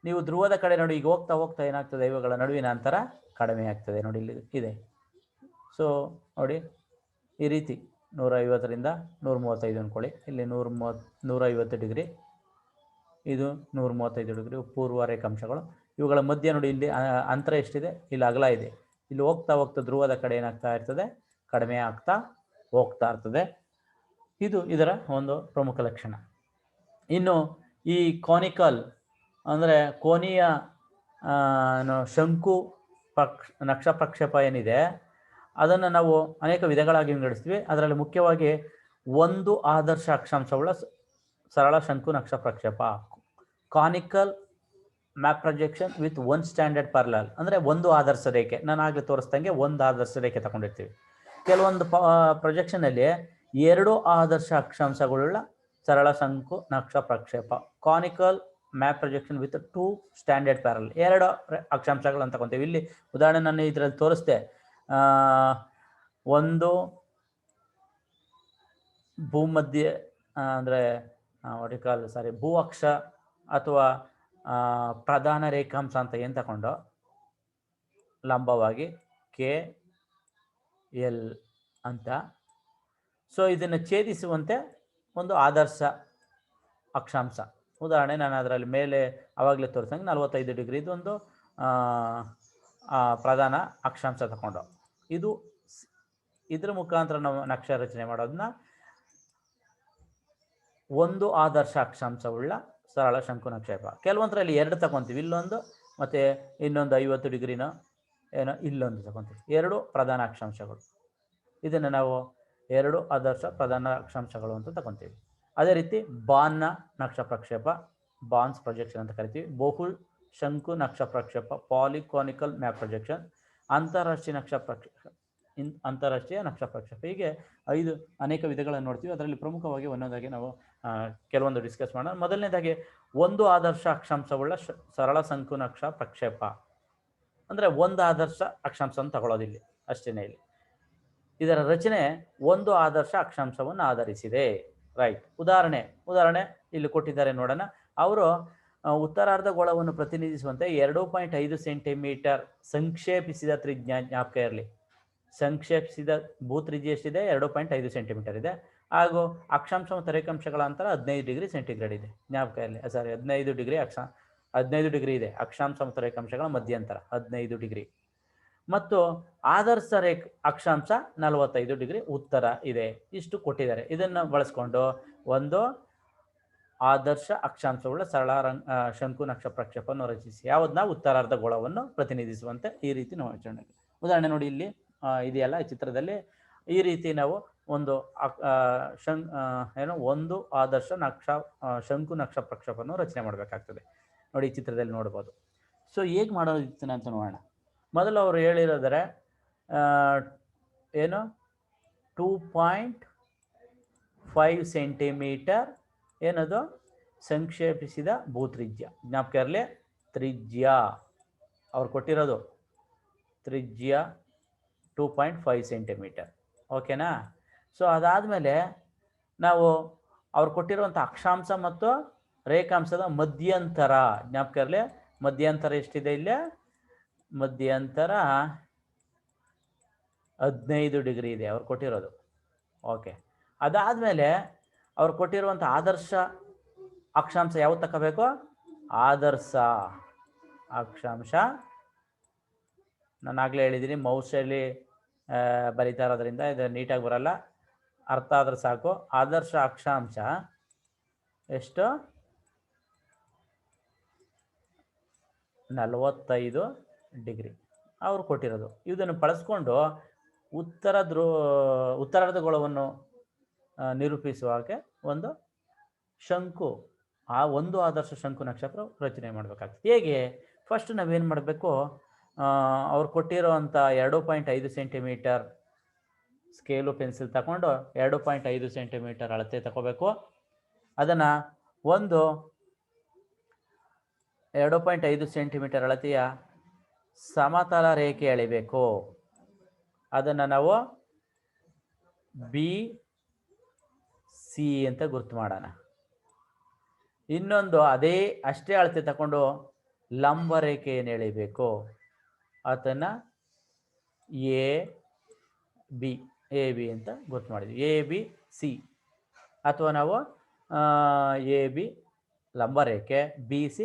ನೀವು ಧ್ರುವದ ಕಡೆ ನೋಡಿ, ಈಗ ಹೋಗ್ತಾ ಹೋಗ್ತಾ ಏನಾಗ್ತದೆ, ಇವುಗಳ ನಡುವಿನ ಅಂತರ ಕಡಿಮೆ ಆಗ್ತದೆ ನೋಡಿ, ಇಲ್ಲಿ ಇದೆ. ಸೊ ನೋಡಿ, ಈ ರೀತಿ 150ರಿಂದ 135 ಅಂದ್ಕೊಳ್ಳಿ, ಇಲ್ಲಿ 150 ಡಿಗ್ರಿ, ಇದು 135 ಡಿಗ್ರಿ ಪೂರ್ವ ರೇಖಾಂಶಗಳು. ಇವುಗಳ ಮಧ್ಯೆ ನೋಡಿ, ಇಲ್ಲಿ ಅಂತರ ಎಷ್ಟಿದೆ, ಇಲ್ಲಿ ಅಗಲ ಇದೆ. ಇಲ್ಲಿ ಹೋಗ್ತಾ ಹೋಗ್ತಾ ಧ್ರುವದ ಕಡೆ ಏನಾಗ್ತಾ ಇರ್ತದೆ, ಕಡಿಮೆ ಆಗ್ತಾ ಹೋಗ್ತಾ ಇರ್ತದೆ. ಇದು ಇದರ ಒಂದು ಪ್ರಮುಖ ಲಕ್ಷಣ. ಇನ್ನು ಈ ಕಾನಿಕಲ್ ಅಂದರೆ ಕೋನೀಯ ಶಂಕು ನಕ್ಷ ಪ್ರಕ್ಷೇಪ ಏನಿದೆ, ಅದನ್ನು ನಾವು ಅನೇಕ ವಿಧಗಳಾಗಿ ವಿಂಗಡಿಸ್ತೀವಿ. ಅದರಲ್ಲಿ ಮುಖ್ಯವಾಗಿ ಒಂದು ಆದರ್ಶ ಅಕ್ಷಾಂಶವುಳ್ಳ ಸರಳ ಶಂಕು ನಕ್ಷ ಪ್ರಕ್ಷೇಪ, conical map projection with 1 standard parallel, ಅಂದರೆ ಒಂದು ಆದರ್ಶ ರೇಖೆ. ನಾನು ಆಗಲೇ ತೋರಿಸ್ದಂಗೆ ಒಂದು ಆದರ್ಶ ರೇಖೆ ತಗೊಂಡಿರ್ತೀವಿ. ಕೆಲವೊಂದು ಪ್ರೊಜೆಕ್ಷನಲ್ಲಿ 2 ಆದರ್ಶ ಅಕ್ಷಾಂಶಗಳುಳ್ಳ ಸರಳ ಶಂಕು ನಕ್ಷ ಪ್ರಕ್ಷೇಪ, conical map projection with 2 standard parallel, 2 ಅಕ್ಷಾಂಶಗಳನ್ನು ತಗೊಂತೀವಿ. ಇಲ್ಲಿ ಉದಾಹರಣೆ ನಾನು ಇದರಲ್ಲಿ ತೋರಿಸ್ದೆ, ಒಂದು ಭೂಮಧ್ಯ ಅಂದರೆ ಭೂ ಅಕ್ಷ ಅಥವಾ ಪ್ರಧಾನ ರೇಖಾಂಶ ಅಂತ ಏನು ತಗೊಂಡು ಲಂಬವಾಗಿ ಕೆ ಎಲ್ ಅಂತ. ಸೊ ಇದನ್ನು ಛೇದಿಸುವಂತೆ ಒಂದು ಆದರ್ಶ ಅಕ್ಷಾಂಶ. ಉದಾಹರಣೆ ನಾನು ಅದರಲ್ಲಿ ಮೇಲೆ ಆವಾಗಲೇ ತೋರಿಸಂಗೆ 45 ಡಿಗ್ರಿ ಇದೊಂದು ಪ್ರಧಾನ ಅಕ್ಷಾಂಶ ತಗೊಂಡು, ಇದ್ರ ಮುಖಾಂತರ ನಾವು ನಕ್ಷೆ ರಚನೆ ಮಾಡೋದನ್ನ ಒಂದು ಆದರ್ಶ ಅಕ್ಷಾಂಶವುಳ್ಳ ಸರಳ ಶಂಕು ನಕ್ಷೇಪ. ಕೆಲವೊಂದರಲ್ಲಿ 2 ತಗೊಂತೀವಿ, ಇಲ್ಲೊಂದು ಮತ್ತು ಇನ್ನೊಂದು 50 ಡಿಗ್ರಿನೋ ಏನೋ ಇಲ್ಲೊಂದು ತಗೊಂತೀವಿ, 2 ಪ್ರಧಾನ ಅಕ್ಷಾಂಶಗಳು. ಇದನ್ನು ನಾವು 2 ಆದರ್ಶ ಪ್ರಧಾನ ಅಕ್ಷಾಂಶಗಳು ಅಂತ ತಗೊಂತೀವಿ. ಅದೇ ರೀತಿ ಬಾನ್ನ ನಕ್ಷ ಪ್ರಕ್ಷೇಪ, ಬಾನ್ಸ್ ಪ್ರೊಜೆಕ್ಷನ್ ಅಂತ ಕರಿತೀವಿ. ಬಹು ಶಂಕು ನಕ್ಷ ಪ್ರಕ್ಷೇಪ, ಪಾಲಿಕಾನಿಕಲ್ ಮ್ಯಾಪ್ ಪ್ರೊಜೆಕ್ಷನ್, ಅಂತಾರಾಷ್ಟ್ರೀಯ ನಕ್ಷ ಪ್ರಕ್ಷೇಪ. ಹೀಗೆ 5 ಅನೇಕ ವಿಧಗಳನ್ನು ನೋಡ್ತೀವಿ. ಅದರಲ್ಲಿ ಪ್ರಮುಖವಾಗಿ ಒಂದೊಂದಾಗಿ ನಾವು ಕೆಲವೊಂದು ಡಿಸ್ಕಸ್ ಮಾಡೋಣ. ಮೊದಲನೇದಾಗಿ ಒಂದು ಆದರ್ಶ ಅಕ್ಷಾಂಶವುಳ್ಳ ಸರಳ ಶಂಕು ನಕ್ಷ ಪ್ರಕ್ಷೇಪ ಅಂದರೆ ಒಂದು ಆದರ್ಶ ಅಕ್ಷಾಂಶವನ್ನು ತಗೊಳ್ಳೋದಿಲ್ಲ ಅಷ್ಟೇನೆ. ಇಲ್ಲಿ ಇದರ ರಚನೆ ಒಂದು ಆದರ್ಶ ಅಕ್ಷಾಂಶವನ್ನು ಆಧರಿಸಿದೆ. ರೈಟ್. ಉದಾಹರಣೆ ಇಲ್ಲಿ ಕೊಟ್ಟಿದ್ದಾರೆ ನೋಡೋಣ. ಅವರು ಉತ್ತರಾರ್ಧ ಗೋಳವನ್ನು ಪ್ರತಿನಿಧಿಸುವಂತೆ 2.5 ಸೆಂಟಿಮೀಟರ್ ಸಂಕ್ಷೇಪಿಸಿದ ತ್ರಿಜ್ಞ, ಜ್ಞಾಪಕ ಇರಲಿ, ಸಂಕ್ಷೇಪಿಸಿದ ಭೂತ್ರಿಜ್ಯ ಎಷ್ಟಿದೆ, 2.5 ಸೆಂಟಿಮೀಟರ್ ಇದೆ. ಹಾಗೂ ಅಕ್ಷಾಂಶ ಮತ್ತು ರೇಖಾಂಶಗಳ ಅಂತರ 15 ಡಿಗ್ರಿ ಸೆಂಟಿಗ್ರೇಡ್ ಇದೆ, ಜ್ಞಾಪಕ ಇರಲಿ. 15 ಡಿಗ್ರಿ ಇದೆ. ಅಕ್ಷಾಂಶ ಮತ್ತು ರೇಖಾಂಶಗಳ ಮಧ್ಯಂತರ 15 ಡಿಗ್ರಿ. ಮತ್ತು ಆದರ್ಶ ಅಕ್ಷಾಂಶ 45 ಡಿಗ್ರಿ ಉತ್ತರ ಇದೆ. ಇಷ್ಟು ಕೊಟ್ಟಿದ್ದಾರೆ. ಇದನ್ನು ಬಳಸ್ಕೊಂಡು ಒಂದು ಆದರ್ಶ ಅಕ್ಷಾಂಶವುಳ್ಳ ಸರಳ ಶಂಕು ನಕ್ಷ ಪ್ರಕ್ಷೇಪವನ್ನು ರಚಿಸಿ. ಯಾವುದನ್ನ ಉತ್ತರಾರ್ಧ ಗೋಳವನ್ನು ಪ್ರತಿನಿಧಿಸುವಂತೆ ಈ ರೀತಿ ನಾವು ಉದಾಹರಣೆ ನೋಡಿ, ಇಲ್ಲಿ ಇದೆಯಲ್ಲ ಈ ಚಿತ್ರದಲ್ಲಿ. ಈ ರೀತಿ ನಾವು ಒಂದು ಒಂದು ಆದರ್ಶ ಶಂಕು ನಕ್ಷ ಪ್ರಕ್ಷೇಪವನ್ನು ರಚನೆ ಮಾಡಬೇಕಾಗ್ತದೆ. ನೋಡಿ ಈ ಚಿತ್ರದಲ್ಲಿ ನೋಡ್ಬೋದು. ಸೊ ಹೇಗೆ ಮಾಡೋದಿತ್ತು ಅಂತ ನೋಡೋಣ. ಮೊದಲು ಅವರು ಹೇಳಿರೋದರೆ ಏನು 2.5 ಸೆಂಟಿಮೀಟರ್ ಏನದು ಸಂಕ್ಷೇಪಿಸಿದ ಭೂತ್ರಿಜ್ಯ. ಜ್ಞಾಪಕ ಇರಲಿ, ತ್ರಿಜ್ಯ ಅವ್ರು ಕೊಟ್ಟಿರೋದು ತ್ರಿಜ್ಯ 2.5 ಸೆಂಟಿಮೀಟರ್. ಓಕೆನಾ? ಸೊ ಅದಾದಮೇಲೆ ನಾವು ಅವ್ರು ಕೊಟ್ಟಿರುವಂಥ ಅಕ್ಷಾಂಶ ಮತ್ತು ರೇಖಾಂಶದ ಮಧ್ಯಂತರ. ಜ್ಞಾಪಕ ಇರಲಿ, ಮಧ್ಯಂತರ ಎಷ್ಟಿದೆ ಇಲ್ಲಿ? ಮಧ್ಯಂತರ 15 ಡಿಗ್ರಿ ಇದೆ ಅವ್ರು ಕೊಟ್ಟಿರೋದು. ಓಕೆ, ಅದಾದಮೇಲೆ ಅವ್ರು ಕೊಟ್ಟಿರುವಂಥ ಆದರ್ಶ ಅಕ್ಷಾಂಶ ಯಾವ್ದು ತಗೋಬೇಕು? ಆದರ್ಶ ಅಕ್ಷಾಂಶ. ನಾನು ಆಗಲೇ ಹೇಳಿದ್ದೀನಿ, ಮೌಸಲ್ಲಿ ಬರಿತಾ ಇರೋದ್ರಿಂದ ಇದು ನೀಟಾಗಿ ಬರಲ್ಲ, ಅರ್ಥ ಆದ್ರೆ ಸಾಕು. ಆದರ್ಶ ಅಕ್ಷಾಂಶ ಎಷ್ಟು? 45 ಡಿಗ್ರಿ ಅವರು ಕೊಟ್ಟಿರೋದು. ಇದನ್ನು ಬಳಸ್ಕೊಂಡು ಉತ್ತರಾರ್ಧ ಗೋಳವನ್ನು ನಿರೂಪಿಸುವಾಗೆ ಒಂದು ಶಂಕು, ಆ ಒಂದು ಆದರ್ಶ ಶಂಕು ನಕ್ಷತ್ರ ರಚನೆ ಮಾಡಬೇಕಾಗ್ತದೆ. ಹೇಗೆ? ಫಸ್ಟ್ ನಾವೇನು ಮಾಡಬೇಕು, ಅವ್ರು ಕೊಟ್ಟಿರೋವಂಥ 2.5 ಸೆಂಟಿಮೀಟರ್ ಸ್ಕೇಲು ಪೆನ್ಸಿಲ್ ತಗೊಂಡು 2.5 ಸೆಂಟಿಮೀಟರ್ ಅಳತೆ ತಗೋಬೇಕು. ಅದನ್ನು ಒಂದು 2.5 ಸೆಂಟಿಮೀಟರ್ ಅಳತೆಯ ಸಮತಲ ರೇಖೆ ಎಳಿಬೇಕು. ಅದನ್ನು ನಾವು BC ಅಂತ ಗುರುತು ಮಾಡೋಣ. ಇನ್ನೊಂದು ಅಷ್ಟೇ ಅಳತೆ ತಗೊಂಡು ಲಂಬ ರೇಖೆಯನ್ನು ಎಳಿಬೇಕು. ಅದನ್ನು AB ಅಂತ ಗುರುತು ಮಾಡಿದ್ವಿ. ABC ಅಥವಾ ನಾವು AB ಲಂಬ ರೇಖೆ, BC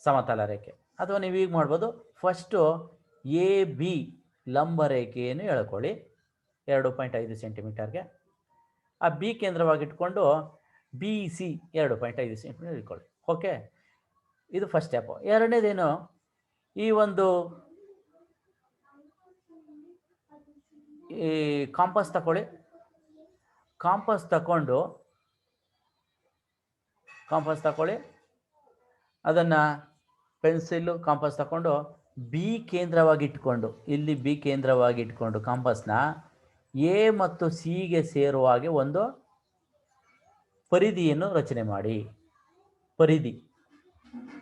ಸಮತಲ ರೇಖೆ. ಅಥವಾ ನೀವು ಈಗ ಮಾಡ್ಬೋದು, ಫಸ್ಟು AB ಲಂಬ ರೇಖೆಯನ್ನು ಎಳ್ಕೊಳ್ಳಿ 2.5 ಸೆಂಟಿಮೀಟರ್ಗೆ. ಆ B ಕೇಂದ್ರವಾಗಿಟ್ಕೊಂಡು BC 2.5 ಸೆಂಟಿಮೀಟರ್ ಇಟ್ಕೊಳ್ಳಿ. ಓಕೆ, ಇದು ಫಸ್ಟ್ ಸ್ಟೆಪ್ಪು. ಎರಡನೇದೇನು, ಈ ಒಂದು ಈ ಕಾಂಪಾಸ್ ತಗೊಳ್ಳಿ. ಕಾಂಪಾಸ್ ತಗೊಳ್ಳಿ, ಅದನ್ನು ಪೆನ್ಸಿಲ್ಲು ಕಾಂಪಾಸ್ ತಗೊಂಡು B ಕೇಂದ್ರವಾಗಿ ಇಟ್ಕೊಂಡು, ಇಲ್ಲಿ B ಕೇಂದ್ರವಾಗಿ ಇಟ್ಕೊಂಡು ಕಾಂಪಾಸ್ನ A ಮತ್ತು Cಗೆ ಸೇರುವ ಹಾಗೆ ಒಂದು ಪರಿಧಿಯನ್ನು ರಚನೆ ಮಾಡಿ. ಪರಿಧಿ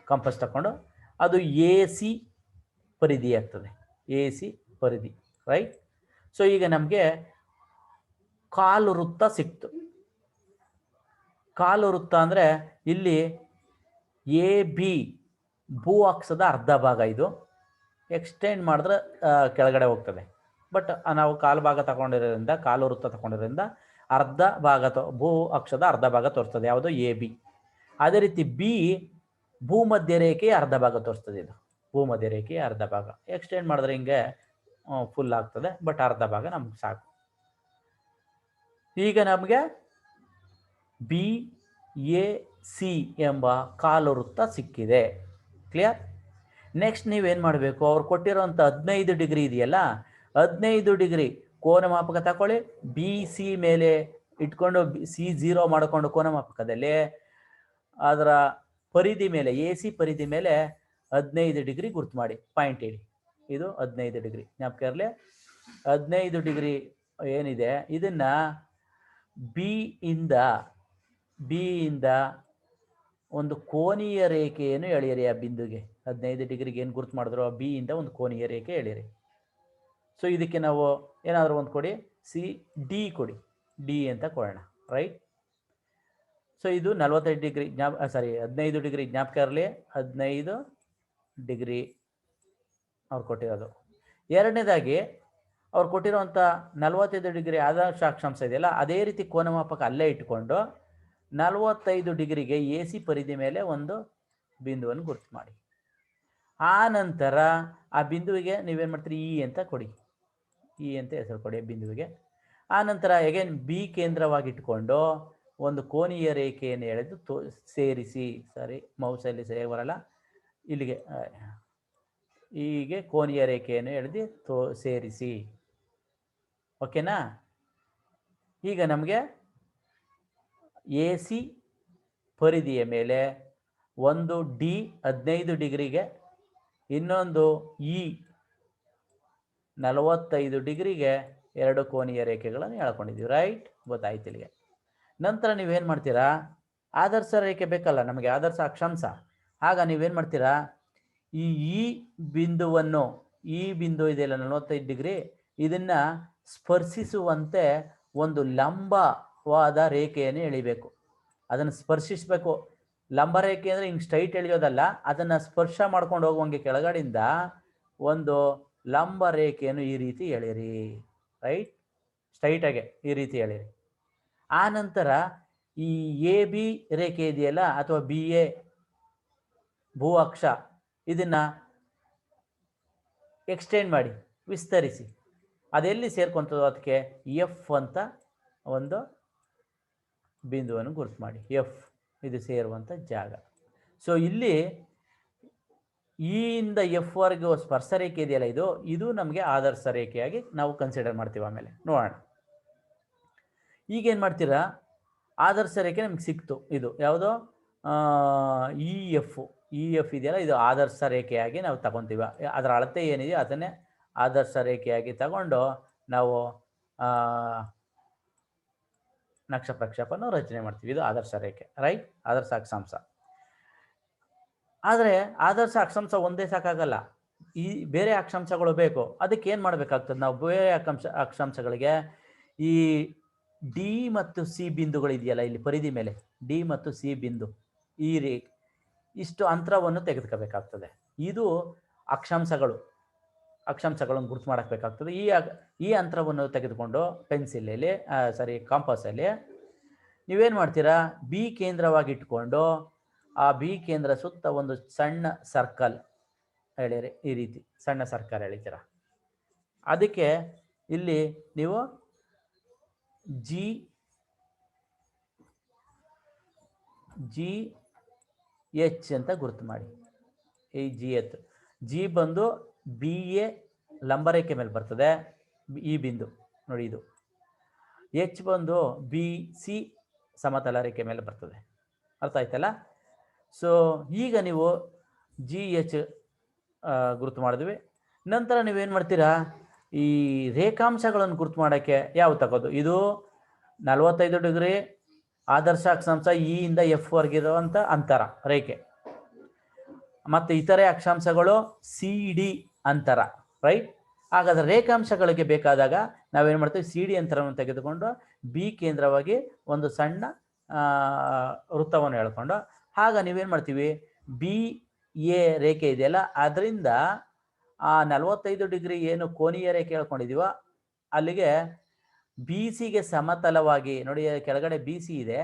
ಕಾಂಪಾಸ್ ತಗೊಂಡು ಅದು AC ಪರಿಧಿ ಆಗ್ತದೆ. AC ಪರಿಧಿ, right? ಸೊ ಈಗ ನಮಗೆ ಕಾಲು ವೃತ್ತ ಸಿಕ್ತು. ಕಾಲು ವೃತ್ತ ಅಂದರೆ ಇಲ್ಲಿ AB ಭೂ ಅಕ್ಷದ ಅರ್ಧ ಭಾಗ. ಇದು ಎಕ್ಸ್ಟೆಂಡ್ ಮಾಡಿದ್ರೆ ಕೆಳಗಡೆ ಹೋಗ್ತದೆ. ಬಟ್ ನಾವು ಕಾಲು ಭಾಗ ತಗೊಂಡಿರೋದ್ರಿಂದ, ಕಾಲು ವೃತ್ತ ತಗೊಂಡಿರೋದ್ರಿಂದ ಅರ್ಧ ಭಾಗ ಭೂ ಅಕ್ಷದ ಅರ್ಧ ಭಾಗ ತೋರಿಸ್ತದೆ. ಯಾವುದು? AB. ಅದೇ ರೀತಿ B ಭೂಮಧ್ಯ ರೇಖೆಯ ಅರ್ಧ ಭಾಗ ತೋರಿಸ್ತದೆ. ಇದು ಭೂಮಧ್ಯ ರೇಖೆಯ ಅರ್ಧ ಭಾಗ. ಎಕ್ಸ್ಟೆಂಡ್ ಮಾಡಿದ್ರೆ ಹಿಂಗೆ ಫುಲ್ ಆಗ್ತದೆ, ಬಟ್ ಅರ್ಧ ಭಾಗ ನಮ್ಗೆ ಸಾಕು. ಈಗ ನಮಗೆ BAC ಎಂಬ ಕಾಲು ವೃತ್ತ ಸಿಕ್ಕಿದೆ. ಕ್ಲಿಯರ್? ನೆಕ್ಸ್ಟ್ ನೀವೇನು ಮಾಡಬೇಕು, ಅವ್ರು ಕೊಟ್ಟಿರೋಂಥ 15 ಡಿಗ್ರಿ ಇದೆಯಲ್ಲ, 15 ಡಿಗ್ರಿ ಕೋನ ಮಾಪಕ ತಗೊಳ್ಳಿ. BC ಮೇಲೆ ಇಟ್ಕೊಂಡು C0 ಮಾಡಿಕೊಂಡು ಕೋನ ಮಾಪಕದಲ್ಲಿ ಅದರ ಪರಿಧಿ ಮೇಲೆ, AC ಪರಿಧಿ ಮೇಲೆ 15 ಡಿಗ್ರಿ ಗುರ್ತು ಮಾಡಿ, ಪಾಯಿಂಟ್ ಇಡಿ. ಇದು 15 ಡಿಗ್ರಿ. ಜ್ಞಾಪಕ ಇರಲಿ, 15 ಡಿಗ್ರಿ ಏನಿದೆ ಇದನ್ನು B ಇಂದ ಒಂದು ಕೋನೀಯ ರೇಖೆಯನ್ನು ಎಳೆಯಿರಿ. ಆ ಬಿಂದುಗೆ 15 ಡಿಗ್ರಿಗೆ ಏನು ಗುರುತು ಮಾಡಿದ್ರು, B ಇಂದ ಒಂದು ಕೋನೀಯ ರೇಖೆ ಎಳೆಯಿರಿ. ಸೊ ಇದಕ್ಕೆ ನಾವು ಏನಾದರೂ ಒಂದು ಕೊಡಿ, D ಕೊಡಿ, D ಅಂತ ಕೊಡೋಣ, ರೈಟ್? ಸೊ ಇದು 45 ಡಿಗ್ರಿ 15 ಡಿಗ್ರಿ. ಜ್ಞಾಪಕ ಇರಲಿ, 15 ಡಿಗ್ರಿ ಅವ್ರು ಕೊಟ್ಟಿರೋದು. ಎರಡನೇದಾಗಿ ಅವ್ರು ಕೊಟ್ಟಿರುವಂಥ 45 ಡಿಗ್ರಿ ಆದರ್ಶ ಅಕ್ಷಾಂಶ ಇದೆಯಲ್ಲ, ಅದೇ ರೀತಿ ಕೋನಮಾಪಕ ಅಲ್ಲೇ ಇಟ್ಕೊಂಡು 45 ಡಿಗ್ರಿಗೆ AC ಪರಿಧಿ ಮೇಲೆ ಒಂದು ಬಿಂದುವನ್ನು ಗುರುತು ಮಾಡಿ. ಆ ನಂತರ ಆ ಬಿಂದುವಿಗೆ ನೀವೇನು ಮಾಡ್ತೀರಿ, ಇ ಅಂತ ಕೊಡಿ, ಇ ಅಂತ ಹೆಸರು ಕೊಡಿ ಬಿಂದುವಿಗೆ. ಆ ನಂತರ ಎಗೇನ್ ಬಿ ಕೇಂದ್ರವಾಗಿಟ್ಕೊಂಡು ಒಂದು ಕೋನೀಯ ರೇಖೆಯನ್ನು ಎಳೆದು ಸೇರಿಸಿ. ಸರಿ, ಮೌಸಲ್ಲಿ ಸರಿಯಾಗಿ ಬರಲ್ಲ, ಇಲ್ಲಿಗೆ ಹೀಗೆ ಕೋನೀಯ ರೇಖೆಯನ್ನು ಎಳೆದು ಸೇರಿಸಿ. ಓಕೆನಾ? ಈಗ ನಮಗೆ ಎ ಸಿ ಪರಿಧಿಯ ಮೇಲೆ ಒಂದು ಡಿ 15 ಡಿಗ್ರಿಗೆ, ಇನ್ನೊಂದು ಇ 45 ಡಿಗ್ರಿಗೆ ಎರಡು ಕೋನೀಯ ರೇಖೆಗಳನ್ನು ಎಳ್ಕೊಂಡಿದ್ದೀವಿ. ರೈಟ್, ಗೊತ್ತಾಯ್ತು ಇಲ್ಲಿಗೆ. ನಂತರ ನೀವೇನು ಮಾಡ್ತೀರಾ, ಆದರ್ಶ ರೇಖೆ ಬೇಕಲ್ಲ ನಮಗೆ, ಆದರ್ಶ ಅಕ್ಷಾಂಶ. ಆಗ ನೀವೇನು ಮಾಡ್ತೀರಾ, ಈ ಬಿಂದುವನ್ನು, ಈ ಬಿಂದು ಇದೆಯಲ್ಲ 45 ಡಿಗ್ರಿ, ಇದನ್ನು ಸ್ಪರ್ಶಿಸುವಂತೆ ಒಂದು ಲಂಬವಾದ ರೇಖೆಯನ್ನು ಎಳಿಬೇಕು. ಅದನ್ನು ಸ್ಪರ್ಶಿಸಬೇಕು. ಲಂಬ ರೇಖೆ ಅಂದರೆ ಹಿಂಗೆ ಸ್ಟ್ರೈಟ್ ಎಳೆಯೋದಲ್ಲ, ಅದನ್ನು ಸ್ಪರ್ಶ ಮಾಡ್ಕೊಂಡು ಹೋಗುವಂಗೆ ಕೆಳಗಡೆಯಿಂದ ಒಂದು ಲಂಬ ರೇಖೆಯನ್ನು ಈ ರೀತಿ ಎಳೆಯಿರಿ. ರೈಟ್, ಸ್ಟ್ರೈಟಾಗೆ ಈ ರೀತಿ ಎಳೆಯಿರಿ. ಆ ನಂತರ ಈ ಎ ಬಿ ರೇಖೆ ಇದೆಯಲ್ಲ, ಅಥವಾ ಬಿ ಎ ಭೂ ಅಕ್ಷ, ಇದನ್ನು ಎಕ್ಸ್ಟೆಂಡ್ ಮಾಡಿ, ವಿಸ್ತರಿಸಿ. ಅದೆಲ್ಲಿ ಸೇರ್ಕೊಂತದೋ ಅದಕ್ಕೆ ಎಫ್ ಅಂತ ಒಂದು ಬಿಂದುವನ್ನು ಗುರುತು ಮಾಡಿ. ಎಫ್ ಇದು ಸೇರುವಂಥ ಜಾಗ. ಸೊ ಇಲ್ಲಿ ಇ ಇಂದ ಎಫ್ ವರೆಗೂ ಸ್ಪರ್ಶ ರೇಖೆ ಇದೆಯಲ್ಲ, ಇದು ನಮಗೆ ಆದರ್ಶ ರೇಖೆಯಾಗಿ ನಾವು ಕನ್ಸಿಡರ್ ಮಾಡ್ತೀವಿ. ಆಮೇಲೆ ನೋಡೋಣ. ಈಗೇನು ಮಾಡ್ತೀರಾ, ಆದರ್ಶ ರೇಖೆ ನಮ್ಗೆ ಸಿಕ್ತು. ಇದು ಯಾವುದೋ ಇ ಎಫ್ ಇದೆಯಲ್ಲ, ಇದು ಆದರ್ಶ ರೇಖೆಯಾಗಿ ನಾವು ತಗೊತೀವಿ. ಅದರ ಅಳತೆ ಏನಿದೆಯೋ ಅದನ್ನೇ ಆದರ್ಶ ರೇಖೆಯಾಗಿ ತಗೊಂಡು ನಾವು ನಕ್ಷ ಪ್ರಕ್ಷೇಪವನ್ನು ರಚನೆ ಮಾಡ್ತೀವಿ. ಇದು ಆದರ್ಶ ರೇಖೆ. ರೈಟ್, ಆದರ್ಶ ಅಕ್ಷಾಂಶ. ಆದರೆ ಆದರ್ಶ ಅಕ್ಷಾಂಶ ಒಂದೇ ಸಾಕಾಗಲ್ಲ, ಈ ಬೇರೆ ಅಕ್ಷಾಂಶಗಳು ಬೇಕು. ಅದಕ್ಕೆ ಏನು ಮಾಡಬೇಕಾಗ್ತದೆ, ನಾವು ಬೇರೆ ಅಕ್ಷಾಂಶಗಳಿಗೆ ಈ ಡಿ ಮತ್ತು ಸಿ ಬಿಂದುಗಳಿದೆಯಲ್ಲ, ಇಲ್ಲಿ ಪರಿಧಿ ಮೇಲೆ ಡಿ ಮತ್ತು ಸಿ ಬಿಂದು, ಈ ರೇಖೆ ಇಷ್ಟು ಅಂತರವನ್ನು ತೆಗೆದುಕೋಬೇಕಾಗ್ತದೆ. ಇದು ಅಕ್ಷಾಂಶಗಳನ್ನು ಗುರುತು ಮಾಡಬೇಕಾಗ್ತದೆ. ಈ ಅಂತರವನ್ನು ತೆಗೆದುಕೊಂಡು ಪೆನ್ಸಿಲಲ್ಲಿ ಕಾಂಪಾಸಲ್ಲಿ ನೀವೇನು ಮಾಡ್ತೀರಾ, ಬಿ ಕೇಂದ್ರವಾಗಿ ಇಟ್ಕೊಂಡು ಆ ಬಿ ಕೇಂದ್ರ ಸುತ್ತ ಒಂದು ಸಣ್ಣ ಸರ್ಕಲ್ ಎಳೆಯಿರಿ. ಈ ರೀತಿ ಸಣ್ಣ ಸರ್ಕಲ್ ಎಳಿತೀರ. ಅದಕ್ಕೆ ಇಲ್ಲಿ ನೀವು ಜಿ ಎಚ್ ಅಂತ ಗುರುತು ಮಾಡಿ. ಈ ಜಿ ಬಂದು ಬಿ ಎ ಲಂಬರೇಖೆ ಮೇಲೆ ಬರ್ತದೆ, ಈ ಬಿಂದು ನೋಡಿ ಇದು. ಎಚ್ ಬಂದು ಬಿ ಸಿ ಸಮತಲ ರೇಖೆ ಮೇಲೆ ಬರ್ತದೆ. ಅರ್ಥ ಆಯ್ತಲ್ಲ? ಸೊ ಈಗ ನೀವು ಜಿ ಎಚ್ ಗುರುತು ಮಾಡಿದ್ವಿ. ನಂತರ ನೀವೇನು ಮಾಡ್ತೀರಾ, ಈ ರೇಖಾಂಶಗಳನ್ನು ಗುರುತು ಮಾಡೋಕ್ಕೆ ಯಾವ ತಗೋದು, ಇದು 45 ಡಿಗ್ರಿ ಆದರ್ಶ ಅಕ್ಷಾಂಶ ಇ ಇಂದ ಎಫ್ ವರ್ಗಿರುವಂಥ ಅಂತರ ರೇಖೆ, ಮತ್ತು ಇತರೆ ಅಕ್ಷಾಂಶಗಳು ಸಿ ಡಿ ಅಂತರ. ರೈಟ್, ಹಾಗಾದರೆ ರೇಖಾಂಶಗಳಿಗೆ ಬೇಕಾದಾಗ ನಾವೇನು ಮಾಡ್ತೀವಿ, ಸಿ ಡಿ ಅಂತರವನ್ನು ತೆಗೆದುಕೊಂಡು ಬಿ ಕೇಂದ್ರವಾಗಿ ಒಂದು ಸಣ್ಣ ವೃತ್ತವನ್ನು ಎಳ್ಕೊಂಡು, ಆಗ ನೀವೇನು ಮಾಡ್ತೀವಿ, ಬಿ ಎ ರೇಖೆ ಇದೆಯಲ್ಲ, ಅದರಿಂದ ಆ 45 ಡಿಗ್ರಿ ಏನು ಕೋನೀಯ ರೇಖೆ ಹೇಳ್ಕೊಂಡಿದ್ದೀವೋ ಅಲ್ಲಿಗೆ ಬಿ ಸಿಗೆ ಸಮತಲವಾಗಿ ನೋಡಿ, ಕೆಳಗಡೆ ಬಿ ಸಿ ಇದೆ,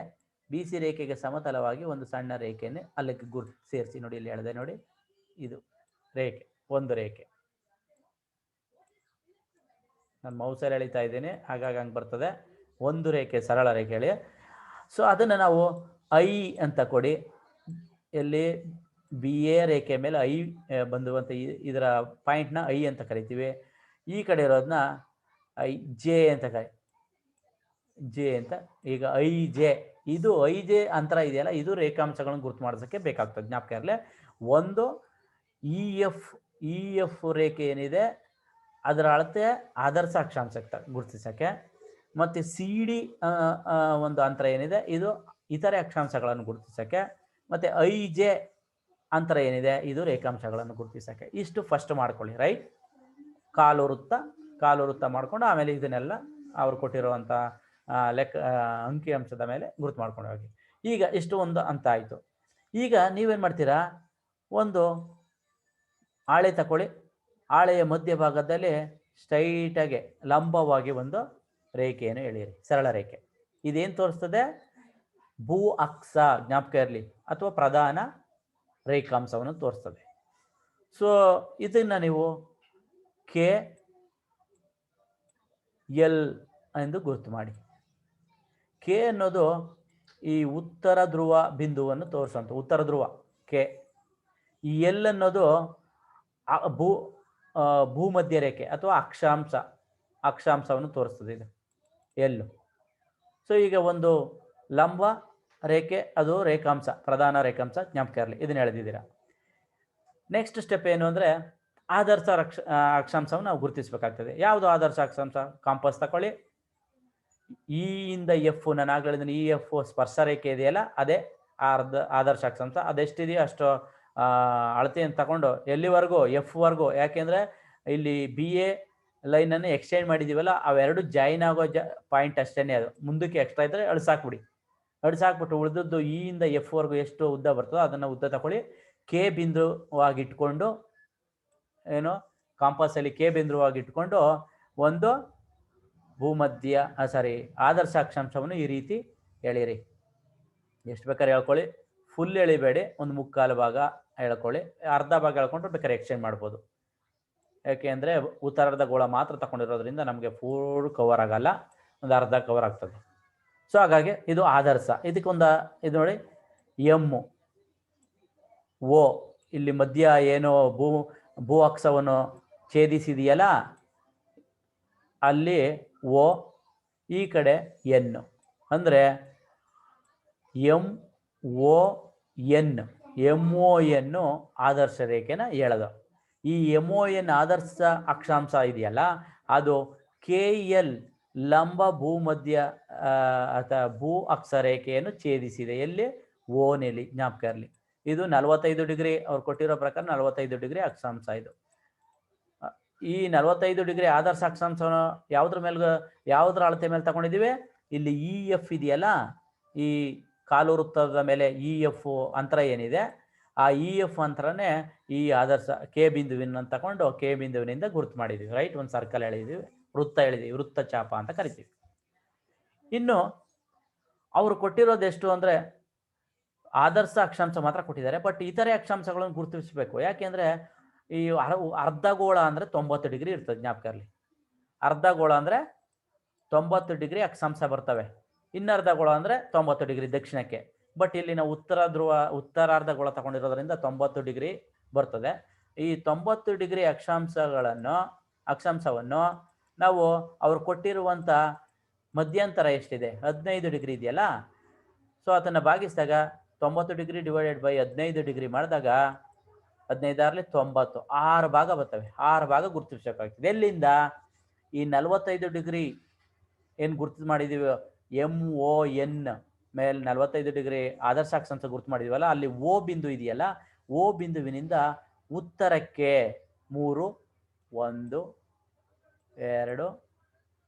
ಬಿ ಸಿ ರೇಖೆಗೆ ಸಮತಲವಾಗಿ ಒಂದು ಸಣ್ಣ ರೇಖೆಯನ್ನು ಅಲ್ಲಿಗೆ ಗುರುತು ಸೇರಿಸಿ. ನೋಡಿ ಇಲ್ಲಿ ಹೇಳಿದೆ ನೋಡಿ, ಇದು ರೇಖೆ, ಒಂದು ರೇಖೆ. ನಾನು ಮೌಸಲ್ಲಿ ಎಳಿತಾ ಇದ್ದೇನೆ, ಹಾಗಾಗಿ ಹಂಗೆ ಬರ್ತದೆ. ಒಂದು ರೇಖೆ, ಸರಳ ರೇಖೆ ಹೇಳಿ. ಸೊ ಅದನ್ನು ನಾವು ಐ ಅಂತ ಕೊಡಿ. ಎಲ್ಲಿ ಬಿ ಎ ರೇಖೆ ಮೇಲೆ ಐ ಬಂದುವಂಥ ಇದರ ಪಾಯಿಂಟ್ನ ಐ ಅಂತ ಕರಿತೀವಿ. ಈ ಕಡೆ ಇರೋದನ್ನ ಐ ಜೆ ಅಂತ ಈಗ ಐ ಜೆ, ಇದು ಐ ಜೆ ಅಂತರ ಇದೆಯಲ್ಲ, ಇದು ರೇಖಾಂಶಗಳನ್ನು ಗುರುತು ಮಾಡೋದಕ್ಕೆ ಬೇಕಾಗ್ತದೆ. ಜ್ಞಾಪಕ ಇರಲಿ. ಒಂದು ಇ ಎಫ್ ರೇಖೆ ಏನಿದೆ ಅದರ ಅಳತೆ ಆದರ್ಶ ಅಕ್ಷಾಂಶಕ್ಕೆ ಗುರುತಿಸೋಕ್ಕೆ, ಮತ್ತು ಸಿ ಡಿ ಒಂದು ಅಂತರ ಏನಿದೆ ಇದು ಇತರೆ ಅಕ್ಷಾಂಶಗಳನ್ನು ಗುರುತಿಸೋಕ್ಕೆ, ಮತ್ತು ಐ ಜೆ ಅಂತರ ಏನಿದೆ ಇದು ರೇಖಾಂಶಗಳನ್ನು ಗುರುತಿಸೋಕ್ಕೆ. ಇಷ್ಟು ಫಸ್ಟ್ ಮಾಡ್ಕೊಳ್ಳಿ. ರೈಟ್, ಕಾಲು ವೃತ್ತ ಮಾಡ್ಕೊಂಡು ಆಮೇಲೆ ಇದನ್ನೆಲ್ಲ ಅವ್ರು ಕೊಟ್ಟಿರುವಂಥ ಅಂಕಿಅಂಶದ ಮೇಲೆ ಗುರುತು ಮಾಡ್ಕೊಂಡು ಹೋಗಿ. ಈಗ ಇಷ್ಟು ಒಂದು ಅಂತ ಆಯಿತು. ಈಗ ನೀವೇನು ಮಾಡ್ತೀರಾ, ಒಂದು ಹಾಳೆ ತಗೊಳ್ಳಿ. ಹಾಳೆಯ ಮಧ್ಯಭಾಗದಲ್ಲಿ ಸ್ಟ್ರೈಟಾಗಿ ಲಂಬವಾಗಿ ಒಂದು ರೇಖೆಯನ್ನು ಎಳೆಯಿರಿ, ಸರಳ ರೇಖೆ. ಇದೇನು ತೋರಿಸ್ತದೆ, ಭೂ ಅಕ್ಷ, ಜ್ಞಾಪಕ ಇರಲಿ, ಅಥವಾ ಪ್ರಧಾನ ರೇಖಾಂಶವನ್ನು ತೋರಿಸ್ತದೆ. ಸೊ ಇದನ್ನ ನೀವು ಕೆ ಎಲ್ ಎಂದು ಗುರುತು ಮಾಡಿ. ಕೆ ಅನ್ನೋದು ಈ ಉತ್ತರ ಧ್ರುವ ಬಿಂದುವನ್ನು ತೋರಿಸುವಂಥ ಉತ್ತರ ಧ್ರುವ ಕೆ. ಈ ಎಲ್ ಅನ್ನೋದು ಭೂಮಧ್ಯ ರೇಖೆ ಅಥವಾ ಅಕ್ಷಾಂಶವನ್ನು ತೋರಿಸ್ತದೆ ಇದು ಎಲ್. ಸೊ ಈಗ ಒಂದು ಲಂಬ ರೇಖೆ, ಅದು ರೇಖಾಂಶ, ಪ್ರಧಾನ ರೇಖಾಂಶ, ಜ್ಞಾಪಕ ಇರಲಿ, ಇದನ್ನ ಎಳೆದಿದ್ದೀರಾ. ನೆಕ್ಸ್ಟ್ ಸ್ಟೆಪ್ ಏನು ಅಂದರೆ ಆದರ್ಶ ಅಕ್ಷಾಂಶವನ್ನು ನಾವು ಗುರುತಿಸಬೇಕಾಗ್ತದೆ. ಯಾವುದು ಆದರ್ಶ ಅಕ್ಷಾಂಶ? ಕಾಂಪಾಸ್ ತಗೊಳ್ಳಿ. ಇ ಇಂದ ಎಫ್, ನಾನು ಆಗಲೇ ಹೇಳಿದ್ದೀನಿ, ಇ ಎಫ್ ಸ್ಪರ್ಶ ರೇಖೆ ಇದೆಯಲ್ಲ, ಅದೇ ಆದರ್ಶ ಅಕ್ಷಾಂಶ. ಅದೆಷ್ಟಿದೆಯೋ ಅಷ್ಟು ಅಳತೆಯನ್ನು ತಗೊಂಡು ಎಲ್ಲಿವರೆಗೂ? ಎಫ್ ವರೆಗೂ. ಯಾಕೆಂದರೆ ಇಲ್ಲಿ ಬಿ ಎ ಲೈನನ್ನು ಎಕ್ಸ್ಟೆಂಡ್ ಮಾಡಿದ್ದೀವಲ್ಲ, ಅವೆರಡು ಜಾಯಿನ್ ಆಗೋ ಪಾಯಿಂಟ್ ಅಷ್ಟೇ. ಅದು ಮುಂದಕ್ಕೆ ಎಕ್ಸ್ಟ್ರಾ ಇದ್ದರೆ ಅಳಿಸಾಕ್ಬಿಡಿ. ಅಳಿಸಾಕ್ಬಿಟ್ಟು ಉಳಿದದ್ದು ಇ ಇಂದ ಎಫ್ ವರೆಗೂ ಎಷ್ಟು ಉದ್ದ ಬರ್ತದೋ ಅದನ್ನು ಉದ್ದ ತಗೊಳ್ಳಿ. ಕೆ ಬಿಂದುವಾಗಿ ಇಟ್ಕೊಂಡು, ಏನು ಕಾಂಪಾಸಲ್ಲಿ ಕೆ ಬಿಂದುವಾಗಿ ಇಟ್ಕೊಂಡು ಒಂದು ಭೂಮಧ್ಯ ಆದರ್ಶ ಅಕ್ಷಾಂಶವನ್ನು ಈ ರೀತಿ ಎಳೀರಿ. ಎಷ್ಟು ಬೇಕಾದ್ರೆ ಹೇಳ್ಕೊಳ್ಳಿ, ಫುಲ್ ಎಳಿಬೇಡಿ, ಒಂದು ಮುಕ್ಕಾಲು ಭಾಗ ಹೇಳ್ಕೊಳ್ಳಿ. ಅರ್ಧ ಭಾಗ ಹೇಳ್ಕೊಂಡ್ರೆ ಬೇಕಾದ್ರೆ ಎಕ್ಸ್ಟೆಂಡ್ ಮಾಡ್ಬೋದು. ಯಾಕೆಂದರೆ ಉತ್ತರಾರ್ಧ ಗೋಳ ಮಾತ್ರ ತಗೊಂಡಿರೋದ್ರಿಂದ ನಮಗೆ ಫುಲ್ ಕವರ್ ಆಗಲ್ಲ, ಒಂದು ಅರ್ಧ ಕವರ್ ಆಗ್ತದೆ. ಸೊ ಹಾಗಾಗಿ ಇದು ಆದರ್ಶ. ಇದಕ್ಕೊಂದು ಇದು ನೋಡಿ, ಎಮ್ಮು ಓ, ಇಲ್ಲಿ ಮಧ್ಯ ಏನೋ ಭೂ ಅಕ್ಷವನ್ನು ಛೇದಿಸಿದೆಯಲ್ಲ, ಅಲ್ಲಿ ಓ, ಈ ಕಡೆ ಎನ್. ಅಂದರೆ M O N, M O ಎನ್ನು ಆದರ್ಶ ರೇಖೆನ ಎಳೆದ. ಈ ಎಮ್ ಓ ಎನ್ ಆದರ್ಶ ಅಕ್ಷಾಂಶ ಇದೆಯಲ್ಲ, ಅದು ಕೆ ಎಲ್ ಲಂಬ ಭೂಮಧ್ಯ ಅಥವಾ ಭೂ ಅಕ್ಷರೇಖೆಯನ್ನು ಛೇದಿಸಿದೆ. ಎಲ್ಲಿ? ಓನೆಲಿ, ಜ್ಞಾಪಕ ಇರಲಿ. ಇದು 45 ಡಿಗ್ರಿ, ಅವ್ರು ಕೊಟ್ಟಿರೋ ಪ್ರಕಾರ 45 ಡಿಗ್ರಿ ಅಕ್ಷಾಂಶ ಇದು. ಈ 45 ಡಿಗ್ರಿ ಆದರ್ಶ ಅಕ್ಷಾಂಶವನ್ನು ಯಾವುದ್ರ ಅಳತೆ ಮೇಲೆ ತಗೊಂಡಿದ್ದೀವಿ? ಇಲ್ಲಿ ಇ ಎಫ್ ಇದೆಯಲ್ಲ, ಈ ಕಾಲು ವೃತ್ತದ ಮೇಲೆ ಇ ಎಫ್ ಅಂತರ ಏನಿದೆ, ಆ ಇ ಎಫ್ ಅಂತರನೇ ಈ ಆದರ್ಶ ಕೆ ಬಿಂದುವಿನ ತಗೊಂಡು ಕೆ ಬಿಂದುವಿನಿಂದ ಗುರುತು ಮಾಡಿದ್ದೀವಿ. ರೈಟ್, ಒಂದು ಸರ್ಕಲ್ ಎಳೆದಿದ್ದೀವಿ, ವೃತ್ತ ಎಳೆದಿದ್ದೀವಿ, ವೃತ್ತ ಚಾಪ ಅಂತ ಕರಿತೀವಿ. ಇನ್ನು ಅವರು ಕೊಟ್ಟಿರೋದು ಎಷ್ಟು ಅಂದರೆ ಆದರ್ಶ ಅಕ್ಷಾಂಶ ಮಾತ್ರ ಕೊಟ್ಟಿದ್ದಾರೆ, ಬಟ್ ಇತರೆ ಅಕ್ಷಾಂಶಗಳನ್ನು ಗುರುತಿಸಬೇಕು. ಯಾಕೆಂದರೆ ಈ ಅರ್ಧಗೋಳ ಅಂದರೆ 90 ಡಿಗ್ರಿ ಇರ್ತದೆ, ಜ್ಞಾಪಕ ಇರಲಿ. ಅರ್ಧಗೋಳ ಅಂದರೆ 90 ಡಿಗ್ರಿ ಅಕ್ಷಾಂಶ ಬರ್ತವೆ, ಇನ್ನರ್ಧಗೋಳ ಅಂದರೆ 90 ಡಿಗ್ರಿ ದಕ್ಷಿಣಕ್ಕೆ. ಬಟ್ ಇಲ್ಲಿ ನಾವು ಉತ್ತರಾರ್ಧಗೋಳ ತಗೊಂಡಿರೋದ್ರಿಂದ 90 ಡಿಗ್ರಿ ಬರ್ತದೆ. ಈ 90 ಡಿಗ್ರಿ ಅಕ್ಷಾಂಶವನ್ನು ನಾವು ಅವ್ರು ಕೊಟ್ಟಿರುವಂಥ ಮಧ್ಯಂತರ ಎಷ್ಟಿದೆ? 15 ಡಿಗ್ರಿ ಇದೆಯಲ್ಲ. ಸೊ ಅದನ್ನು ಭಾಗಿಸಿದಾಗ 90 ಡಿಗ್ರಿ ಡಿವೈಡೆಡ್ ಬೈ 15 ಡಿಗ್ರಿ ಮಾಡಿದಾಗ 15 90, 6 ಭಾಗ ಬರ್ತವೆ. 6 ಭಾಗ ಗುರುತಿಸಬೇಕಾಗ್ತದೆ. ಎಲ್ಲಿಂದ? ಈ 45 ಡಿಗ್ರಿ ಏನು ಗುರುತು ಮಾಡಿದ್ದೀವಿ, ಎಮ್ ಓ ಎನ್ ಮೇಲೆ 45 ಡಿಗ್ರಿ ಆದರ್ಶ ಅಕ್ಷಾಂಶ ಗುರುತು ಮಾಡಿದೀವಲ್ಲ, ಅಲ್ಲಿ ಓ ಬಿಂದು ಇದೆಯಲ್ಲ, ಓ ಬಿಂದುವಿನಿಂದ ಉತ್ತರಕ್ಕೆ 3, 1 2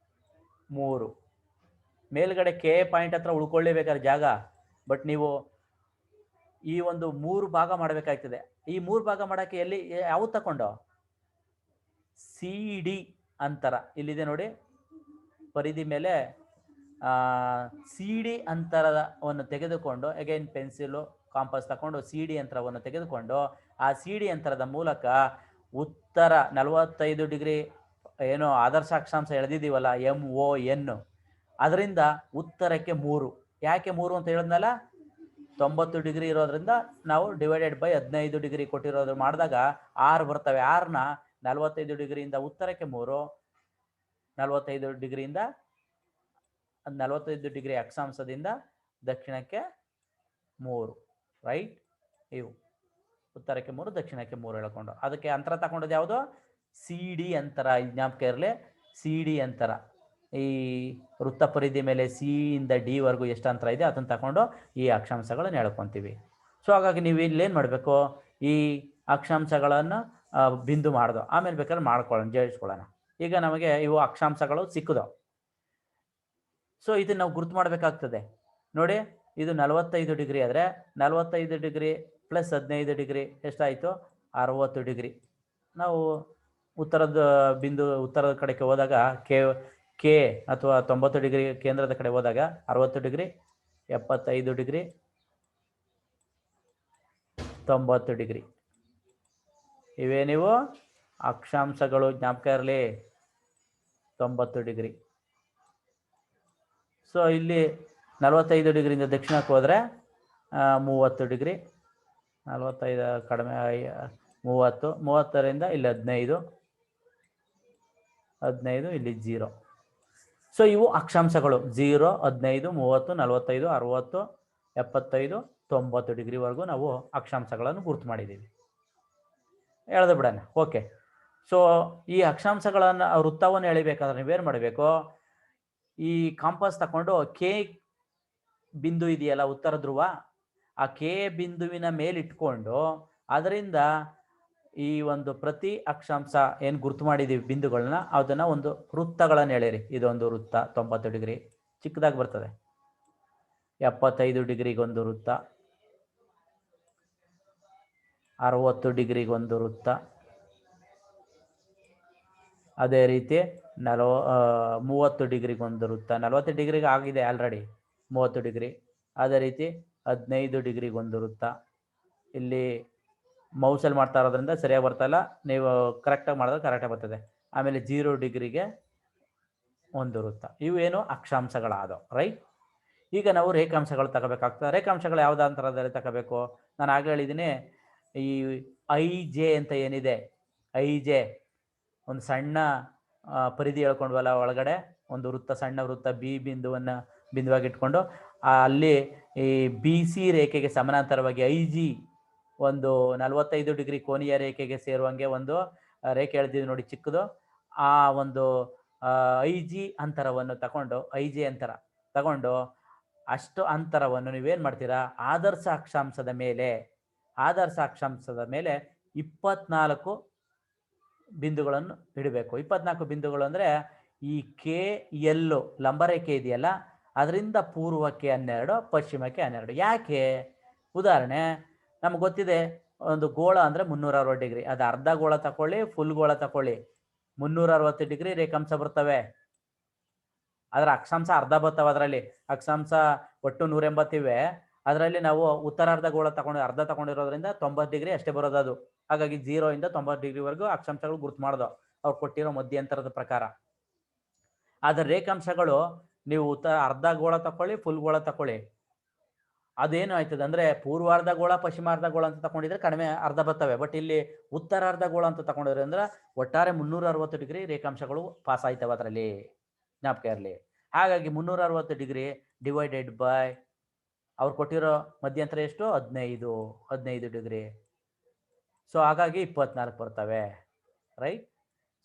3 ಮೇಲ್ಗಡೆ ಕೆ ಪಾಯಿಂಟ್ ಹತ್ರ ಉಳ್ಕೊಳ್ಳೇಬೇಕಾದ್ರೆ ಜಾಗ. ಬಟ್ ನೀವು ಈ ಒಂದು 3 ಭಾಗ ಮಾಡಬೇಕಾಗ್ತದೆ. ಈ 3 ಭಾಗ ಮಾಡೋಕ್ಕೆ ಯಾವ್ದು ತಗೊಂಡು? ಸಿ ಡಿ ಅಂತರ ಇಲ್ಲಿದೆ ನೋಡಿ, ಪರಿಧಿ ಮೇಲೆ ಸಿ ಡಿ ಅಂತರವನ್ನು ತೆಗೆದುಕೊಂಡು, ಅಗೈನ್ ಪೆನ್ಸಿಲು ಕಾಂಪಾಸ್ ತಗೊಂಡು ಸಿ ಡಿ ಅಂತರವನ್ನು ತೆಗೆದುಕೊಂಡು, ಆ ಸಿ ಡಿ ಅಂತರದ ಮೂಲಕ ಉತ್ತರ 45 ಡಿಗ್ರಿ ಏನೋ ಆದರ್ಶ ಅಕ್ಷಾಂಶ ಎಳೆದಿದ್ದೀವಲ್ಲ, ಎಮ್ ಓ ಎನ್, ಅದರಿಂದ ಉತ್ತರಕ್ಕೆ 3. ಯಾಕೆ 3 ಅಂತ ಹೇಳಿದ್ನಲ್ಲ? 90 ಡಿಗ್ರಿ ಇರೋದ್ರಿಂದ ನಾವು ಡಿವೈಡೆಡ್ ಬೈ 15 ಡಿಗ್ರಿ ಕೊಟ್ಟಿರೋದು ಮಾಡಿದಾಗ 6 ಬರ್ತವೆ. 6ನ 45 ಡಿಗ್ರಿಯಿಂದ ಉತ್ತರಕ್ಕೆ 3, 45 ಡಿಗ್ರಿಯಿಂದ 45 ಡಿಗ್ರಿ ಅಕ್ಷಾಂಶದಿಂದ ದಕ್ಷಿಣಕ್ಕೆ 3. ರೈಟ್, ಇವು ಉತ್ತರಕ್ಕೆ 3, ದಕ್ಷಿಣಕ್ಕೆ 3 ಹೇಳ್ಕೊಂಡು ಅದಕ್ಕೆ ಅಂತರ ತಗೊಂಡದ್ದು ಯಾವುದು? ಸಿ ಡಿ ಅಂತರ. ಜ್ಞಾಪಕ ಇರಲಿ, ಸಿ ಡಿ ಅಂತರ. ಈ ವೃತ್ತ ಪರಿಧಿ ಮೇಲೆ ಸಿ ಇಂದ ಡಿ ವರೆಗೂ ಎಷ್ಟು ಅಂತರ ಇದೆ ಅದನ್ನು ತಗೊಂಡು ಈ ಅಕ್ಷಾಂಶಗಳನ್ನು ಹೇಳ್ಕೊತೀವಿ. ಸೊ ಹಾಗಾಗಿ ನೀವು ಇಲ್ಲೇನು ಮಾಡಬೇಕು? ಈ ಅಕ್ಷಾಂಶಗಳನ್ನು ಬಿಂದು ಮಾಡ್ದೋ, ಆಮೇಲೆ ಬೇಕಾದ್ರೆ ಜೋಡಿಸ್ಕೊಳ್ಳೋಣ. ಈಗ ನಮಗೆ ಇವು ಅಕ್ಷಾಂಶಗಳು ಸಿಕ್ಕಿದವು. ಸೊ ಇದನ್ನು ನಾವು ಗುರುತು ಮಾಡಬೇಕಾಗ್ತದೆ. ನೋಡಿ, ಇದು 45 ಡಿಗ್ರಿ ಆದರೆ 45 ಡಿಗ್ರಿ ಪ್ಲಸ್ 15 ಡಿಗ್ರಿ ಎಷ್ಟಾಯಿತು? 60 ಡಿಗ್ರಿ. ನಾವು ಉತ್ತರದ ಕಡೆಗೆ ಹೋದಾಗ ಕೆ ಅಥವಾ 90 ಡಿಗ್ರಿ ಕೇಂದ್ರದ ಕಡೆ ಹೋದಾಗ 60 ಡಿಗ್ರಿ, 75 ಡಿಗ್ರಿ, 90 ಡಿಗ್ರಿ. ಇವೇ ನೀವು ಅಕ್ಷಾಂಶಗಳು, ಜ್ಞಾಪಕ ಇರಲಿ, 90 ಡಿಗ್ರಿ. ಸೊ ಇಲ್ಲಿ 45 ಡಿಗ್ರಿಯಿಂದ ದಕ್ಷಿಣಕ್ಕೆ ಹೋದರೆ 30 ಡಿಗ್ರಿ, 45 ಕಡಿಮೆ 30, 30ರಿಂದ ಇಲ್ಲಿ 15, 15 ಇಲ್ಲಿ 0. ಸೊ ಇವು ಅಕ್ಷಾಂಶಗಳು 0, 15, 30, 45, 60, 75, 90 ಡಿಗ್ರಿವರೆಗೂ ನಾವು ಅಕ್ಷಾಂಶಗಳನ್ನು ಗುರುತು ಮಾಡಿದ್ದೀವಿ. ಎಳೆದು ಬಿಡೋಣ. ಓಕೆ. ಸೊ ಈ ಅಕ್ಷಾಂಶಗಳನ್ನು ವೃತ್ತವನ್ನು ಎಳಿಬೇಕಾದ್ರೆ ನೀವೇನು ಮಾಡಬೇಕು, ಈ ಕಾಂಪಾಸ್ ತಗೊಂಡು ಕೆ ಬಿಂದು ಇದೆಯಲ್ಲ ಉತ್ತರ ಧ್ರುವ, ಆ ಕೆ ಬಿಂದುವಿನ ಮೇಲಿಟ್ಕೊಂಡು ಅದರಿಂದ ಈ ಒಂದು ಪ್ರತಿ ಅಕ್ಷಾಂಶ ಏನು ಗುರುತು ಮಾಡಿದ್ದೀವಿ ಬಿಂದುಗಳನ್ನ, ಅದನ್ನು ಒಂದು ವೃತ್ತಗಳನ್ನು ಎಳೆಯಿರಿ. ಇದೊಂದು ವೃತ್ತ 90 ಡಿಗ್ರಿ ಚಿಕ್ಕದಾಗಿ ಬರ್ತದೆ. 75 ಡಿಗ್ರಿಗೊಂದು ವೃತ್ತ, 60 ಡಿಗ್ರಿಗೊಂದು ವೃತ್ತ, ಅದೇ ರೀತಿ 30 ಡಿಗ್ರಿಗೊಂದು ವೃತ್ತ, 40 ಡಿಗ್ರಿಗೆ ಆಗಿದೆ ಆಲ್ರೆಡಿ 30 ಡಿಗ್ರಿ. ಅದೇ ರೀತಿ 15 ಡಿಗ್ರಿಗೊಂದು ವೃತ್ತ. ಇಲ್ಲಿ ಮೌಸಲ್ಲಿ ಮಾಡ್ತಾ ಇರೋದ್ರಿಂದ ಸರಿಯಾಗಿ ಬರ್ತಾಯಿಲ್ಲ, ನೀವು ಕರೆಕ್ಟಾಗಿ ಮಾಡಿದ್ರೆ ಕರೆಕ್ಟಾಗಿ ಬರ್ತದೆ. ಆಮೇಲೆ 0 ಡಿಗ್ರಿಗೆ ಒಂದು ವೃತ್ತ. ಇವೇನು ಅಕ್ಷಾಂಶಗಳಾದವು, ರೈಟ್. ಈಗ ನಾವು ರೇಖಾಂಶಗಳು ತಗೋಬೇಕಾಗ್ತದೆ. ರೇಖಾಂಶಗಳು ಯಾವುದೇ ಅಂತರದಲ್ಲಿ ತಗೋಬೇಕು? ನಾನು ಆಗಲೇ ಹೇಳಿದ್ದೀನಿ, ಈ IJ ಅಂತ ಏನಿದೆ, IJ ಒಂದು ಸಣ್ಣ ಪರಿಧಿ ಹೇಳ್ಕೊಂಡ್ವಲ್ಲ, ಒಳಗಡೆ ಒಂದು ವೃತ್ತ, ಸಣ್ಣ ವೃತ್ತ ಬಿ ಬಿಂದುವನ್ನು ಬಿಂದುವಾಗಿ ಇಟ್ಕೊಂಡು ಅಲ್ಲಿ ಈ BC ರೇಖೆಗೆ ಸಮಾನಾಂತರವಾಗಿ IG ಒಂದು 45 ಡಿಗ್ರಿ ಕೋನೀಯ ರೇಖೆಗೆ ಸೇರುವಂಗೆ ಒಂದು ರೇಖೆ ಎಳೆದಿದ್ದು ನೋಡಿ ಚಿಕ್ಕದು. ಆ ಒಂದು IG ಅಂತರವನ್ನು ತಗೊಂಡು, IJ ಅಂತರ ತಗೊಂಡು ಅಷ್ಟು ಅಂತರವನ್ನು ನೀವೇನು ಮಾಡ್ತೀರಾ, ಆದರ್ಶ ಅಕ್ಷಾಂಶದ ಮೇಲೆ 24 ಬಿಂದುಗಳನ್ನು ಇಡಬೇಕು. 24 ಬಿಂದುಗಳು ಅಂದರೆ ಈ KL ಲಂಬರೇಖೆ ಇದೆಯಲ್ಲ, ಅದರಿಂದ ಪೂರ್ವಕ್ಕೆ 12, ಪಶ್ಚಿಮಕ್ಕೆ 12. ಯಾಕೆ? ಉದಾಹರಣೆ ನಮ್ಗೆ ಗೊತ್ತಿದೆ, ಒಂದು ಗೋಳ ಅಂದರೆ 360 ಡಿಗ್ರಿ. ಅದು ಅರ್ಧ ಗೋಳ ತಗೊಳ್ಳಿ, ಫುಲ್ ಗೋಳ ತಗೊಳ್ಳಿ, 360 ಡಿಗ್ರಿ ರೇಖಾಂಶ ಬರ್ತವೆ. ಅದರ ಅಕ್ಷಾಂಶ ಅರ್ಧ ಬರ್ತವೆ. ಅದರಲ್ಲಿ ಅಕ್ಷಾಂಶ ಒಟ್ಟು 180 ಇವೆ. ಅದರಲ್ಲಿ ನಾವು ಉತ್ತರಾರ್ಧ ಗೋಳ ಅರ್ಧ ತಗೊಂಡಿರೋದ್ರಿಂದ 90 ಡಿಗ್ರಿ ಅಷ್ಟೇ ಬರೋದು ಅದು. ಹಾಗಾಗಿ 0 ಇಂದ 90 ಡಿಗ್ರಿವರೆಗೂ ಅಕ್ಷಾಂಶಗಳು ಗುರುತು ಮಾಡೋದು ಅವ್ರು ಕೊಟ್ಟಿರೋ ಮಧ್ಯಂತರದ ಪ್ರಕಾರ. ಆದರೆ ರೇಖಾಂಶಗಳು ನೀವು ಅರ್ಧ ಗೋಳ ತಗೊಳ್ಳಿ, ಫುಲ್ ಗೋಳ ತಗೊಳ್ಳಿ, ಅದೇನು ಆಯ್ತದೆ ಅಂದರೆ ಪೂರ್ವಾರ್ಧ ಗೋಳ, ಪಶ್ಚಿಮಾರ್ಧ ಗೋಳ ಅಂತ ತಗೊಂಡಿದ್ರೆ ಕಡಿಮೆ ಅರ್ಧ ಬರ್ತವೆ. ಬಟ್ ಇಲ್ಲಿ ಉತ್ತರಾರ್ಧ ಗೋಳ ಅಂತ ತಗೊಂಡಿದ್ರೆ ಅಂದ್ರೆ ಒಟ್ಟಾರೆ 360 ಡಿಗ್ರಿ ರೇಖಾಂಶಗಳು ಪಾಸ್ ಆಯ್ತವೆ ಅದರಲ್ಲಿ, ಜ್ಞಾಪಕ ಇರಲಿ. ಹಾಗಾಗಿ 360 ಡಿಗ್ರಿ ಡಿವೈಡೆಡ್ ಬೈ ಅವ್ರು ಕೊಟ್ಟಿರೋ ಮಧ್ಯಂತರ ಎಷ್ಟು? 15 ಡಿಗ್ರಿ. ಸೊ ಹಾಗಾಗಿ 24 ಬರ್ತವೆ, ರೈಟ್.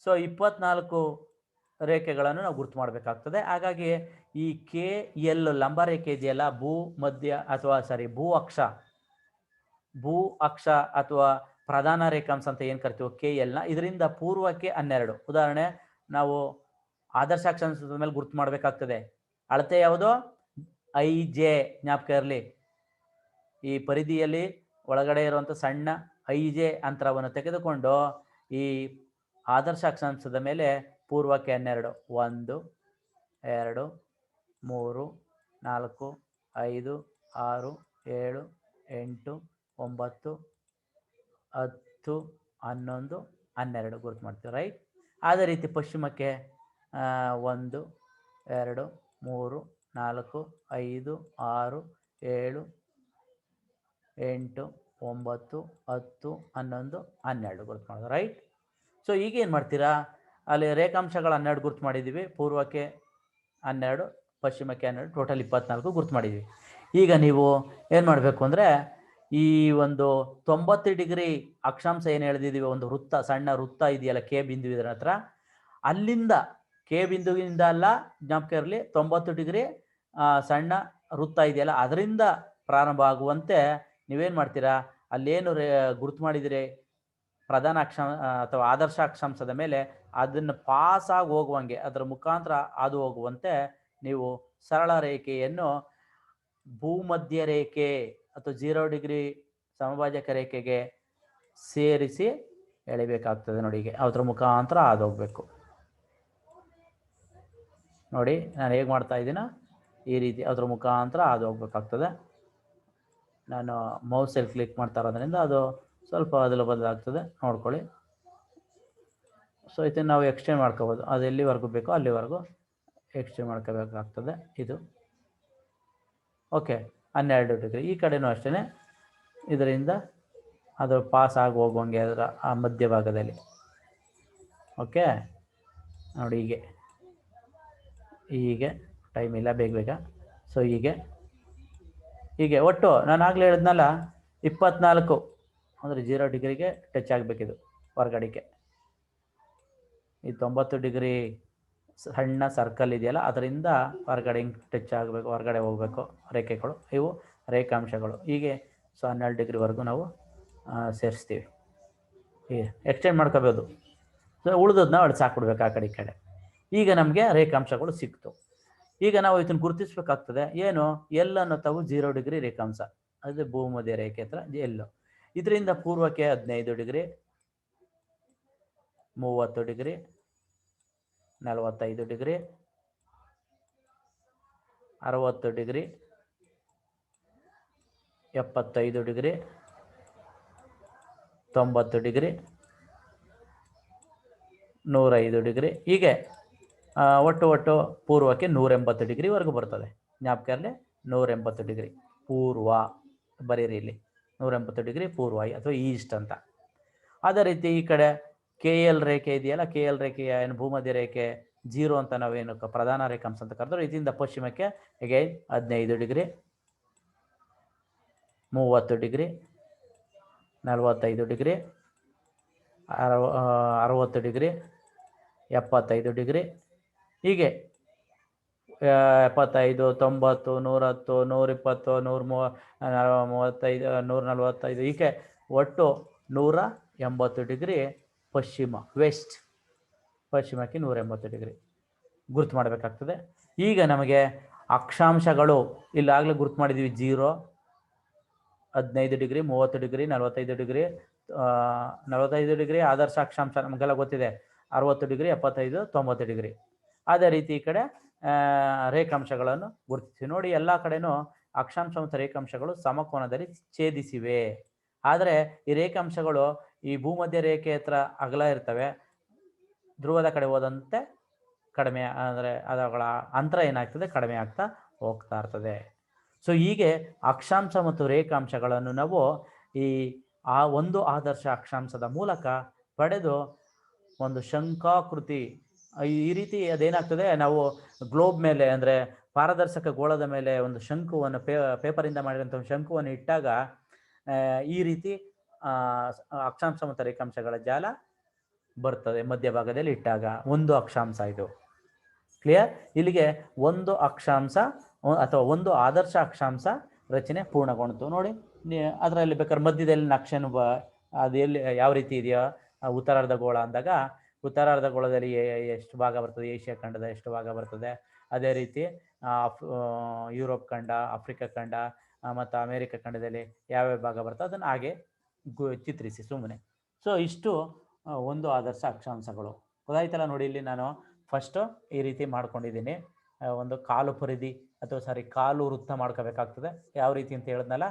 ಸೊ 24 ರೇಖೆಗಳನ್ನು ನಾವು ಗುರುತು ಮಾಡಬೇಕಾಗ್ತದೆ. ಹಾಗಾಗಿ ಈ KL ಲಂಬ ರೇಖೆ ಇದೆಯಲ್ಲ, ಭೂ ಅಕ್ಷ ಅಥವಾ ಪ್ರಧಾನ ರೇಖಾಂಶ ಅಂತ ಏನು ಕರಿತೀವೋ KL ಇದರಿಂದ ಪೂರ್ವಕ್ಕೆ 12. ಉದಾಹರಣೆ ನಾವು ಆದರ್ಶ ಅಕ್ಷಾಂಶದ ಮೇಲೆ ಗುರುತು ಮಾಡಬೇಕಾಗ್ತದೆ. ಅಳತೆ ಯಾವುದು? IJ, ಜ್ಞಾಪಕ ಇರಲಿ. ಈ ಪರಿಧಿಯಲ್ಲಿ ಒಳಗಡೆ ಇರುವಂಥ ಸಣ್ಣ IJ ಅಂತರವನ್ನು ತೆಗೆದುಕೊಂಡು ಈ ಆದರ್ಶ ಅಕ್ಷಾಂಶದ ಮೇಲೆ ಪೂರ್ವಕ್ಕೆ 12, 1, 2, 3, 4, 5, 6, 7, 8, 9, 10, 11, 12 ಗುರುತು ಮಾಡ್ತೀವಿ, ರೈಟ್. ಅದೇ ರೀತಿ ಪಶ್ಚಿಮಕ್ಕೆ 1, 2, 3, 4, 5, 6, 7, 8, 9, 10, 11, 12 ಗುರುತು ಮಾಡೋದು, ರೈಟ್. ಸೊ ಈಗ ಏನು ಮಾಡ್ತೀರಾ, ಅಲ್ಲಿ ರೇಖಾಂಶಗಳು 12 ಗುರುತು ಮಾಡಿದ್ದೀವಿ, ಪೂರ್ವಕ್ಕೆ 12, ಪಶ್ಚಿಮಕ್ಕೆ 12, ಟೋಟಲ್ 24 ಗುರುತು ಮಾಡಿದ್ದೀವಿ. ಈಗ ನೀವು ಏನು ಮಾಡಬೇಕು ಅಂದರೆ ಈ ಒಂದು 90 ಡಿಗ್ರಿ ಅಕ್ಷಾಂಶ ಏನು ಹೇಳಿದ್ದೀವಿ, ಒಂದು ವೃತ್ತ, ಸಣ್ಣ ವೃತ್ತ ಇದೆಯಲ್ಲ ಕೆ ಬಿಂದು ಇದರ ಹತ್ರ, ಅಲ್ಲಿಂದ ಕೆ ಬಿಂದುವಿಂದ ಅಲ್ಲ, ಜ್ಞಾಪಕ ಇರಲಿ, 90 ಡಿಗ್ರಿ ಸಣ್ಣ ವೃತ್ತ ಇದೆಯಲ್ಲ ಅದರಿಂದ ಪ್ರಾರಂಭ ಆಗುವಂತೆ ನೀವೇನು ಮಾಡ್ತೀರಾ, ಅಲ್ಲೇನು ಗುರುತು ಮಾಡಿದಿರಿ ಪ್ರಧಾನ ಅಥವಾ ಆದರ್ಶ ಅಕ್ಷಾಂಶದ ಮೇಲೆ, ಅದನ್ನು ಪಾಸಾಗಿ ಹೋಗುವಂಗೆ, ಅದರ ಮುಖಾಂತರ ಹಾದು ಹೋಗುವಂತೆ ನೀವು ಸರಳ ರೇಖೆಯನ್ನು ಭೂಮಧ್ಯ ರೇಖೆ ಅಥವಾ 0 ಡಿಗ್ರಿ ಸಮಭಾಜಕ ರೇಖೆಗೆ ಸೇರಿಸಿ ಎಳಿಬೇಕಾಗ್ತದೆ. ನೋಡಿ, ಹೀಗೆ ಅದ್ರ ಮುಖಾಂತರ ಹಾದು ಹೋಗ್ಬೇಕು. ನೋಡಿ ನಾನು ಹೇಗೆ ಮಾಡ್ತಾ ಇದ್ದೀನ, ಈ ರೀತಿ ಅದ್ರ ಮುಖಾಂತರ ಹಾದು ಹೋಗ್ಬೇಕಾಗ್ತದೆ. ನಾನು ಮೌಸಲ್ಲಿ ಕ್ಲಿಕ್ ಮಾಡ್ತಾ ಇರೋದ್ರಿಂದ ಅದು ಸ್ವಲ್ಪ ಬದಲಾಗ್ತದೆ, ನೋಡ್ಕೊಳ್ಳಿ. ಸೊ ಇದನ್ನು ನಾವು ಎಕ್ಸ್ಟೆಂಡ್ ಮಾಡ್ಕೋಬೋದು, ಅದು ಎಲ್ಲಿವರೆಗೂ ಬೇಕೋ ಅಲ್ಲಿವರೆಗೂ ಎಕ್ಸ್ಟೆಂಡ್ ಮಾಡ್ಕೋಬೇಕಾಗ್ತದೆ. ಇದು ಓಕೆ 12 ಡಿಗ್ರಿ. ಈ ಕಡೆನೂ ಅಷ್ಟೇ, ಇದರಿಂದ ಅದು ಪಾಸ್ ಆಗಿ ಹೋಗುವಂಗೆ ಅದರ ಆ ಮಧ್ಯಭಾಗದಲ್ಲಿ. ಓಕೆ ನೋಡಿ, ಹೀಗೆ ಟೈಮ್ ಇಲ್ಲ, ಬೇಗ. ಸೊ ಹೀಗೆ ಒಟ್ಟು ನಾನು ಆಗಲೇ ಹೇಳಿದ್ನಲ್ಲ 24 ಅಂದರೆ 0 ಡಿಗ್ರಿಗೆ ಟಚ್ ಆಗಬೇಕಿದು ಹೊರಗಡೆಗೆ. ಈ 90 ಡಿಗ್ರಿ ಸಣ್ಣ ಸರ್ಕಲ್ ಇದೆಯಲ್ಲ ಅದರಿಂದ ಹೊರಗಡೆ ಹಿಂಗೆ ಟಚ್ ಆಗಬೇಕು, ಹೊರಗಡೆ ಹೋಗಬೇಕು ರೇಖೆಗಳು, ಇವು ರೇಖಾಂಶಗಳು. ಹೀಗೆ ಸೊ 12 ಡಿಗ್ರಿವರೆಗೂ ನಾವು ಸೇರಿಸ್ತೀವಿ. ಹೀಗೆ ಎಕ್ಸ್ಟೆಂಡ್ ಮಾಡ್ಕೋಬೋದು. ಸೊ ಉಳಿದದನ್ನ ಅಳಿಸಾಕ್ಬಿಡ್ಬೇಕು ಆ ಕಡೆ ಈ ಕಡೆ. ಈಗ ನಮಗೆ ರೇಖಾಂಶಗಳು ಸಿಕ್ತು. ಈಗ ನಾವು ಇದನ್ನು ಗುರುತಿಸ್ಬೇಕಾಗ್ತದೆ. ಏನು? ಎಲ್ ಅನ್ನೋ ತಾವು 0 ಡಿಗ್ರಿ ರೇಖಾಂಶ, ಅದು ಭೂಮಧ್ಯ ರೇಖೆ ಹತ್ರ ಎಲ್ಲು. ಇದರಿಂದ ಪೂರ್ವಕ್ಕೆ 15 degree, 30 degree, 45 degree, 60 degree, 75 degree, 90 degree, 105 degree, ಹೀಗೆ ಒಟ್ಟು ಪೂರ್ವಕ್ಕೆ 180 ಡಿಗ್ರಿವರೆಗೂ ಬರ್ತದೆ. ಜ್ಞಾಪಕ ಇರಲಿ, 180 ಡಿಗ್ರಿ ಪೂರ್ವ ಬರೀರಿ ಇಲ್ಲಿ, 180 ಡಿಗ್ರಿ ಪೂರ್ವ ಅಥವಾ ಈಸ್ಟ್ ಅಂತ. ಅದೇ ರೀತಿ ಈ ಕಡೆ KL ರೇಖೆ ಇದೆಯಲ್ಲ, KL ರೇಖೆಯ ಏನು ಭೂಮಧ್ಯ ರೇಖೆ 0 ಅಂತ ನಾವೇನು ಪ್ರಧಾನ ರೇಖಾಂಶ ಅಂತ ಕರೆದ್ರೆ, ಇದರಿಂದ ಪಶ್ಚಿಮಕ್ಕೆ again 15 degree, 30 degree, 45 degree, 60 degree, 75 degree, ಹೀಗೆ 75, 90, 110, 120, 135, 145, ಹೀಗೆ ಒಟ್ಟು 180 ಡಿಗ್ರಿ ಪಶ್ಚಿಮ, ವೆಸ್ಟ್ ಪಶ್ಚಿಮಕ್ಕೆ 180 ಡಿಗ್ರಿ ಗುರುತು ಮಾಡಬೇಕಾಗ್ತದೆ. ಈಗ ನಮಗೆ ಅಕ್ಷಾಂಶಗಳು ಇಲ್ಲಾಗಲೇ ಗುರುತು ಮಾಡಿದ್ದೀವಿ. 0, 15 ಡಿಗ್ರಿ, 30 ಡಿಗ್ರಿ, 45 ಡಿಗ್ರಿ, 45 ಡಿಗ್ರಿ ಆದರ್ಶ ಅಕ್ಷಾಂಶ ನಮಗೆಲ್ಲ ಗೊತ್ತಿದೆ. 60 ಡಿಗ್ರಿ, 75, 90 ಡಿಗ್ರಿ. ಅದೇ ರೀತಿ ಈ ಕಡೆ ರೇಖಾಂಶಗಳನ್ನು ಗುರುತಿಸಿ ನೋಡಿ. ಎಲ್ಲ ಕಡೆನೂ ಅಕ್ಷಾಂಶ ಮತ್ತು ರೇಖಾಂಶಗಳು ಸಮಕೋನದಲ್ಲಿ ಛೇದಿಸಿವೆ. ಆದರೆ ಈ ರೇಖಾಂಶಗಳು ಈ ಭೂಮಧ್ಯ ರೇಖೆ ಹತ್ರ ಅಗಲ ಇರ್ತವೆ, ಧ್ರುವದ ಕಡೆ ಹೋದಂತೆ ಕಡಿಮೆ, ಅಂದರೆ ಅದಗಳ ಅಂತರ ಏನಾಗ್ತದೆ, ಕಡಿಮೆ ಆಗ್ತಾ ಹೋಗ್ತಾ ಇರ್ತದೆ. ಸೊ ಹೀಗೆ ಅಕ್ಷಾಂಶ ಮತ್ತು ರೇಖಾಂಶಗಳನ್ನು ನಾವು ಆ ಒಂದು ಆದರ್ಶ ಅಕ್ಷಾಂಶದ ಮೂಲಕ ಪಡೆದು ಒಂದು ಶಂಖಾಕೃತಿ, ಈ ರೀತಿ ಅದೇನಾಗ್ತದೆ, ನಾವು ಗ್ಲೋಬ್ ಮೇಲೆ ಅಂದರೆ ಪಾರದರ್ಶಕ ಗೋಳದ ಮೇಲೆ ಒಂದು ಶಂಕುವನ್ನು ಪೇಪರಿಂದ ಮಾಡಿದಂಥ ಒಂದು ಶಂಕುವನ್ನು ಇಟ್ಟಾಗ ಈ ರೀತಿ ಅಕ್ಷಾಂಶ ಮತ್ತು ರೇಖಾಂಶಗಳ ಜಾಲ ಬರ್ತದೆ. ಮಧ್ಯಭಾಗದಲ್ಲಿ ಇಟ್ಟಾಗ ಒಂದು ಅಕ್ಷಾಂಶ ಇದು. ಕ್ಲಿಯರ್? ಇಲ್ಲಿಗೆ ಒಂದು ಅಕ್ಷಾಂಶ ಅಥವಾ ಒಂದು ಆದರ್ಶ ಅಕ್ಷಾಂಶ ರಚನೆ ಪೂರ್ಣಗೊಂಡಿತು. ನೋಡಿ, ಅದರಲ್ಲಿ ಬೇಕಾದ್ರೆ ಮಧ್ಯದಲ್ಲಿ ನಕ್ಷೆನು ಅದು ಎಲ್ಲಿ ಯಾವ ರೀತಿ ಇದೆಯೋ, ಉತ್ತರಾರ್ಧ ಗೋಳ ಅಂದಾಗ ಉತ್ತರಾರ್ಧ ಗೋಳದಲ್ಲಿ ಎಷ್ಟು ಭಾಗ ಬರ್ತದೆ, ಏಷ್ಯಾ ಖಂಡದ ಎಷ್ಟು ಭಾಗ ಬರ್ತದೆ, ಅದೇ ರೀತಿ ಯುರೋಪ್ ಖಂಡ, ಆಫ್ರಿಕಾ ಖಂಡ ಮತ್ತು ಅಮೇರಿಕ ಖಂಡದಲ್ಲಿ ಯಾವ್ಯಾವ ಭಾಗ ಬರ್ತದೆ ಅದನ್ನು ಹಾಗೆ ಚಿತ್ರಿಸಿ ಸುಮ್ಮನೆ. ಸೊ ಇಷ್ಟು ಒಂದು ಆದರ್ಶ ಅಕ್ಷಾಂಶಗಳು. ಗೊತ್ತಾಯ್ತಲ್ಲ? ನೋಡಿ, ಇಲ್ಲಿ ನಾನು ಫಸ್ಟು ಈ ರೀತಿ ಮಾಡ್ಕೊಂಡಿದ್ದೀನಿ. ಒಂದು ಕಾಲು ಪರಿಧಿ ಅಥವಾ ಕಾಲು ವೃತ್ತ ಮಾಡ್ಕೋಬೇಕಾಗ್ತದೆ. ಯಾವ ರೀತಿ ಅಂತ ಹೇಳಿದ್ನಲ್ಲ,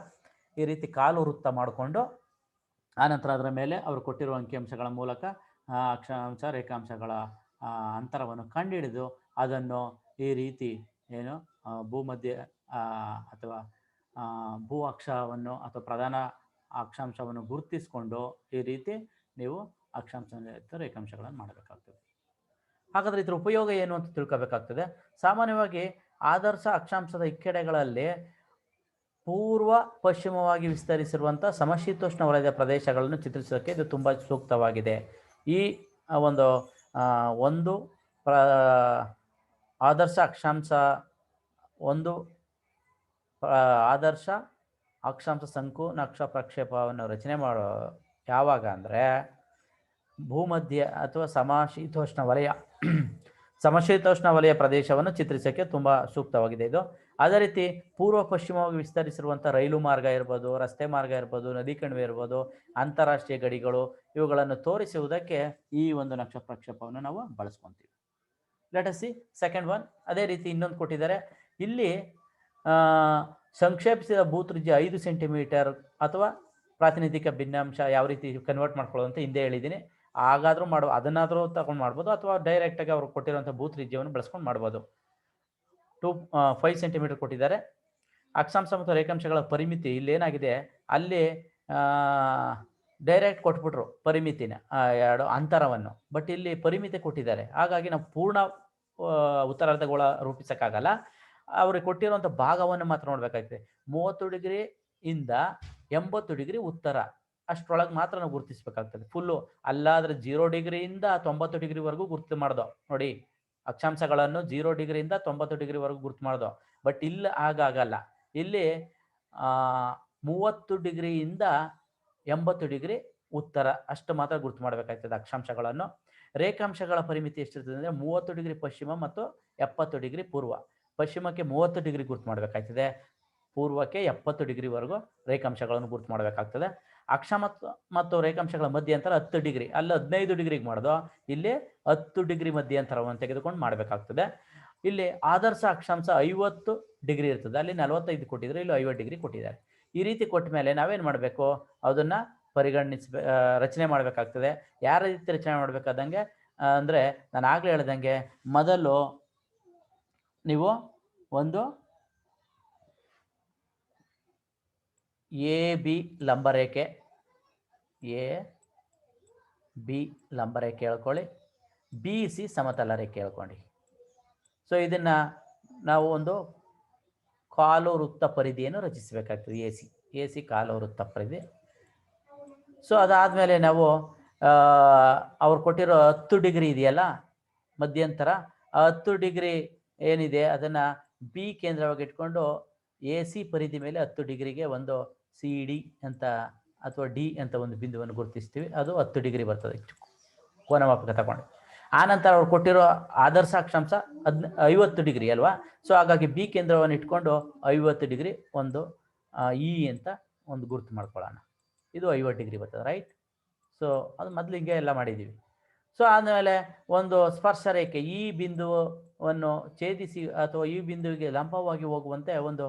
ಈ ರೀತಿ ಕಾಲು ವೃತ್ತ ಮಾಡಿಕೊಂಡು ಆನಂತರ ಅದರ ಮೇಲೆ ಅವರು ಕೊಟ್ಟಿರುವ ಅಂಕಿಅಂಶಗಳ ಮೂಲಕ ಅಕ್ಷಾಂಶ ರೇಖಾಂಶಗಳ ಅಂತರವನ್ನು ಕಂಡುಹಿಡಿದು ಅದನ್ನು ಈ ರೀತಿ ಏನು ಭೂಮಧ್ಯ ಅಥವಾ ಭೂ ಅಕ್ಷವನ್ನು ಅಥವಾ ಪ್ರಧಾನ ಅಕ್ಷಾಂಶವನ್ನು ಗುರುತಿಸಿಕೊಂಡು ಈ ರೀತಿ ನೀವು ಅಕ್ಷಾಂಶ ರೇಖಾಂಶಗಳನ್ನು ಮಾಡಬೇಕಾಗ್ತದೆ. ಹಾಗಾದರೆ ಇದರ ಉಪಯೋಗ ಏನು ಅಂತ ತಿಳ್ಕೋಬೇಕಾಗ್ತದೆ. ಸಾಮಾನ್ಯವಾಗಿ ಆದರ್ಶ ಅಕ್ಷಾಂಶದ ಇಕ್ಕೆಡೆಗಳಲ್ಲಿ ಪೂರ್ವ ಪಶ್ಚಿಮವಾಗಿ ವಿಸ್ತರಿಸಿರುವಂಥ ಸಮಶೀತೋಷ್ಣ ವಲಯದ ಪ್ರದೇಶಗಳನ್ನು ಚಿತ್ರಿಸೋಕ್ಕೆ ಇದು ತುಂಬ ಸೂಕ್ತವಾಗಿದೆ. ಈ ಒಂದು ಆದರ್ಶ ಅಕ್ಷಾಂಶ ಆದರ್ಶ ಅಕ್ಷಾಂಶ ಸಂಕೂರ್ಣ ಅಕ್ಷ ಪ್ರಕ್ಷೇಪವನ್ನು ರಚನೆ ಮಾಡೋ ಯಾವಾಗ ಅಂದರೆ ಭೂಮಧ್ಯ ಅಥವಾ ಸಮಶೀತೋಷ್ಣ ವಲಯ ಪ್ರದೇಶವನ್ನು ಚಿತ್ರಿಸೋಕ್ಕೆ ತುಂಬ ಸೂಕ್ತವಾಗಿದೆ ಇದು. ಅದೇ ರೀತಿ ಪೂರ್ವ ಪಶ್ಚಿಮವಾಗಿ ವಿಸ್ತರಿಸಿರುವಂಥ ರೈಲು ಮಾರ್ಗ ಇರ್ಬೋದು, ರಸ್ತೆ ಮಾರ್ಗ ಇರ್ಬೋದು, ನದಿ ಕಣಿವೆ ಇರ್ಬೋದು, ಅಂತಾರಾಷ್ಟ್ರೀಯ ಗಡಿಗಳು, ಇವುಗಳನ್ನು ತೋರಿಸುವುದಕ್ಕೆ ಈ ಒಂದು ನಕ್ಷ ಪ್ರಕ್ಷೇಪವನ್ನು ನಾವು ಬಳಸ್ಕೊತೀವಿ. Let us see second one. ಅದೇ ರೀತಿ ಇನ್ನೊಂದು ಕೊಟ್ಟಿದ್ದಾರೆ. ಇಲ್ಲಿ ಸಂಕ್ಷೇಪಿಸಿದ ಭೂತ್ರಿಜ್ಯ 5 ಸೆಂಟಿಮೀಟರ್ ಅಥವಾ ಪ್ರಾತಿನಿಧಿಕ ಭಿನ್ನಾಂಶ ಯಾವ ರೀತಿ ಕನ್ವರ್ಟ್ ಮಾಡ್ಕೊಳ್ಳೋದು ಅಂತ ಹಿಂದೆ ಹೇಳಿದ್ದೀನಿ. ಹಾಗಾದ್ರೂ ಅದನ್ನಾದ್ರೂ ತಗೊಂಡು ಮಾಡ್ಬೋದು, ಅಥವಾ ಡೈರೆಕ್ಟಾಗಿ ಅವ್ರು ಕೊಟ್ಟಿರುವಂಥ ಭೂತ್ರಿಜ್ಯವನ್ನು ಬಳಸ್ಕೊಂಡು ಮಾಡ್ಬೋದು. 5 ಸೆಂಟಿಮೀಟರ್ ಕೊಟ್ಟಿದ್ದಾರೆ. ಅಕ್ಷಾಂಶ ಮತ್ತು ರೇಖಾಂಶಗಳ ಪರಿಮಿತಿ ಇಲ್ಲೇನಾಗಿದೆ, ಅಲ್ಲಿ ಡೈರೆಕ್ಟ್ ಕೊಟ್ಬಿಟ್ರು ಪರಿಮಿತಿನ, ಎರಡು ಅಂತರವನ್ನು. ಬಟ್ ಇಲ್ಲಿ ಪರಿಮಿತಿ ಕೊಟ್ಟಿದ್ದಾರೆ, ಹಾಗಾಗಿ ನಾವು ಪೂರ್ಣ ಉತ್ತರಾರ್ಧಗೋಳ ರೂಪಿಸೋಕ್ಕಾಗಲ್ಲ. ಅವ್ರಿಗೆ ಕೊಟ್ಟಿರುವಂಥ ಭಾಗವನ್ನು ಮಾತ್ರ ನೋಡ್ಬೇಕಾಗ್ತದೆ. 30 ಡಿಗ್ರಿ ಇಂದ 80 ಡಿಗ್ರಿ ಉತ್ತರ, ಅಷ್ಟರೊಳಗೆ ಮಾತ್ರ ನಾವು ಗುರುತಿಸ್ಬೇಕಾಗ್ತದೆ. ಫುಲ್ಲು ಅಲ್ಲಾದ್ರೆ 0 ಡಿಗ್ರಿಯಿಂದ 90 ಡಿಗ್ರಿವರೆಗೂ ಗುರುತು ಮಾಡ್ದೋ ನೋಡಿ. ಅಕ್ಷಾಂಶಗಳನ್ನು 0 ಡಿಗ್ರಿಯಿಂದ 90 ಡಿಗ್ರಿವರೆಗೂ ಗುರುತು ಮಾಡ್ದೋ. ಬಟ್ ಇಲ್ಲಿ ಆಗಾಗಲ್ಲ. ಇಲ್ಲಿ 30 ಡಿಗ್ರಿಯಿಂದ 80 ಡಿಗ್ರಿ ಉತ್ತರ ಅಷ್ಟು ಮಾತ್ರ ಗುರುತು ಮಾಡಬೇಕಾಗ್ತದೆ ಅಕ್ಷಾಂಶಗಳನ್ನು. ರೇಖಾಂಶಗಳ ಪರಿಮಿತಿ ಎಷ್ಟಿರ್ತದೆ ಅಂದರೆ 30 ಡಿಗ್ರಿ ಪಶ್ಚಿಮ ಮತ್ತು 70 ಡಿಗ್ರಿ ಪೂರ್ವ. ಪಶ್ಚಿಮಕ್ಕೆ 30 ಡಿಗ್ರಿ ಗುರುತು ಮಾಡಬೇಕಾಗ್ತದೆ, ಪೂರ್ವಕ್ಕೆ 70 ಡಿಗ್ರಿವರೆಗೂ ರೇಖಾಂಶಗಳನ್ನು ಗುರುತು ಮಾಡಬೇಕಾಗ್ತದೆ. ಅಕ್ಷ ಮತ್ತು ರೇಖಾಂಶಗಳ ಮಧ್ಯಂತರ 10 ಡಿಗ್ರಿ, ಅಲ್ಲಿ 15 ಡಿಗ್ರಿಗೆ ಮಾಡೋದು, ಇಲ್ಲಿ 10 ಡಿಗ್ರಿ ಮಧ್ಯಂತರವನ್ನು ತೆಗೆದುಕೊಂಡು ಮಾಡಬೇಕಾಗ್ತದೆ. ಇಲ್ಲಿ ಆದರ್ಶ ಅಕ್ಷಾಂಶ 50 ಡಿಗ್ರಿ ಇರ್ತದೆ, ಅಲ್ಲಿ 45 ಕೊಟ್ಟಿದ್ರು, ಇಲ್ಲಿ 50 ಡಿಗ್ರಿ ಕೊಟ್ಟಿದ್ದಾರೆ. ಈ ರೀತಿ ಕೊಟ್ಟ ಮೇಲೆ ನಾವೇನು ಮಾಡಬೇಕು, ಅದನ್ನು ರಚನೆ ಮಾಡಬೇಕಾಗ್ತದೆ. ಯಾವ ರೀತಿ ರಚನೆ ಮಾಡಬೇಕಾದಂಗೆ ಅಂದರೆ, ನಾನು ಆಗಲೇ ಹೇಳ್ದಂಗೆ ಮೊದಲು ನೀವು ಒಂದು AB ಲಂಬರೇಖೆ, AB ಲಂಬರೇಖೆ ಹೇಳ್ಕೊಳ್ಳಿ, BC ಸಮತಲ ರೇಖೆ ಹೇಳ್ಕೊಂಡು. ಸೊ ಇದನ್ನು ನಾವು ಒಂದು ಕಾಲು ವೃತ್ತ ಪರಿಧಿಯನ್ನು ರಚಿಸಬೇಕಾಗ್ತದೆ. AC ಕಾಲು ವೃತ್ತ ಪರಿಧಿ. ಸೊ ಅದಾದಮೇಲೆ ನಾವು ಅವ್ರು ಕೊಟ್ಟಿರೋ 10 ಡಿಗ್ರಿ ಇದೆಯಲ್ಲ ಮಧ್ಯಂತರ, ಆ 10 ಡಿಗ್ರಿ ಏನಿದೆ ಅದನ್ನು B ಕೇಂದ್ರವಾಗಿ ಇಟ್ಕೊಂಡು AC ಪರಿಧಿ ಮೇಲೆ 10 ಡಿಗ್ರಿಗೆ ಒಂದು CD ಅಂತ ಅಥವಾ D ಅಂತ ಒಂದು ಬಿಂದುವನ್ನು ಗುರುತಿಸ್ತೀವಿ. ಅದು 10 ಡಿಗ್ರಿ ಬರ್ತದೆ ಕೋನಮಾಪಕ ತಗೊಂಡು. ಆನಂತರ ಅವ್ರು ಕೊಟ್ಟಿರೋ ಆದರ್ಶ ಅಕ್ಷಾಂಶ 50 ಡಿಗ್ರಿ ಅಲ್ವಾ. ಸೊ ಹಾಗಾಗಿ B ಕೇಂದ್ರವನ್ನು ಇಟ್ಕೊಂಡು 50 ಡಿಗ್ರಿ ಒಂದು E ಅಂತ ಒಂದು ಗುರುತು ಮಾಡ್ಕೊಳ್ಳೋಣ. ಇದು 50 ಡಿಗ್ರಿ ಬರ್ತದೆ, ರೈಟ್. ಸೊ ಅದು ಮೊದಲಿಗೆ ಎಲ್ಲ ಮಾಡಿದ್ದೀವಿ. ಸೊ ಆದಮೇಲೆ ಒಂದು ಸ್ಪರ್ಶ ರೇಖೆ ಈ ಬಿಂದುವನ್ನು ಛೇದಿಸಿ ಅಥವಾ ಈ ಬಿಂದುವಿಗೆ ಲಂಬವಾಗಿ ಹೋಗುವಂತೆ ಒಂದು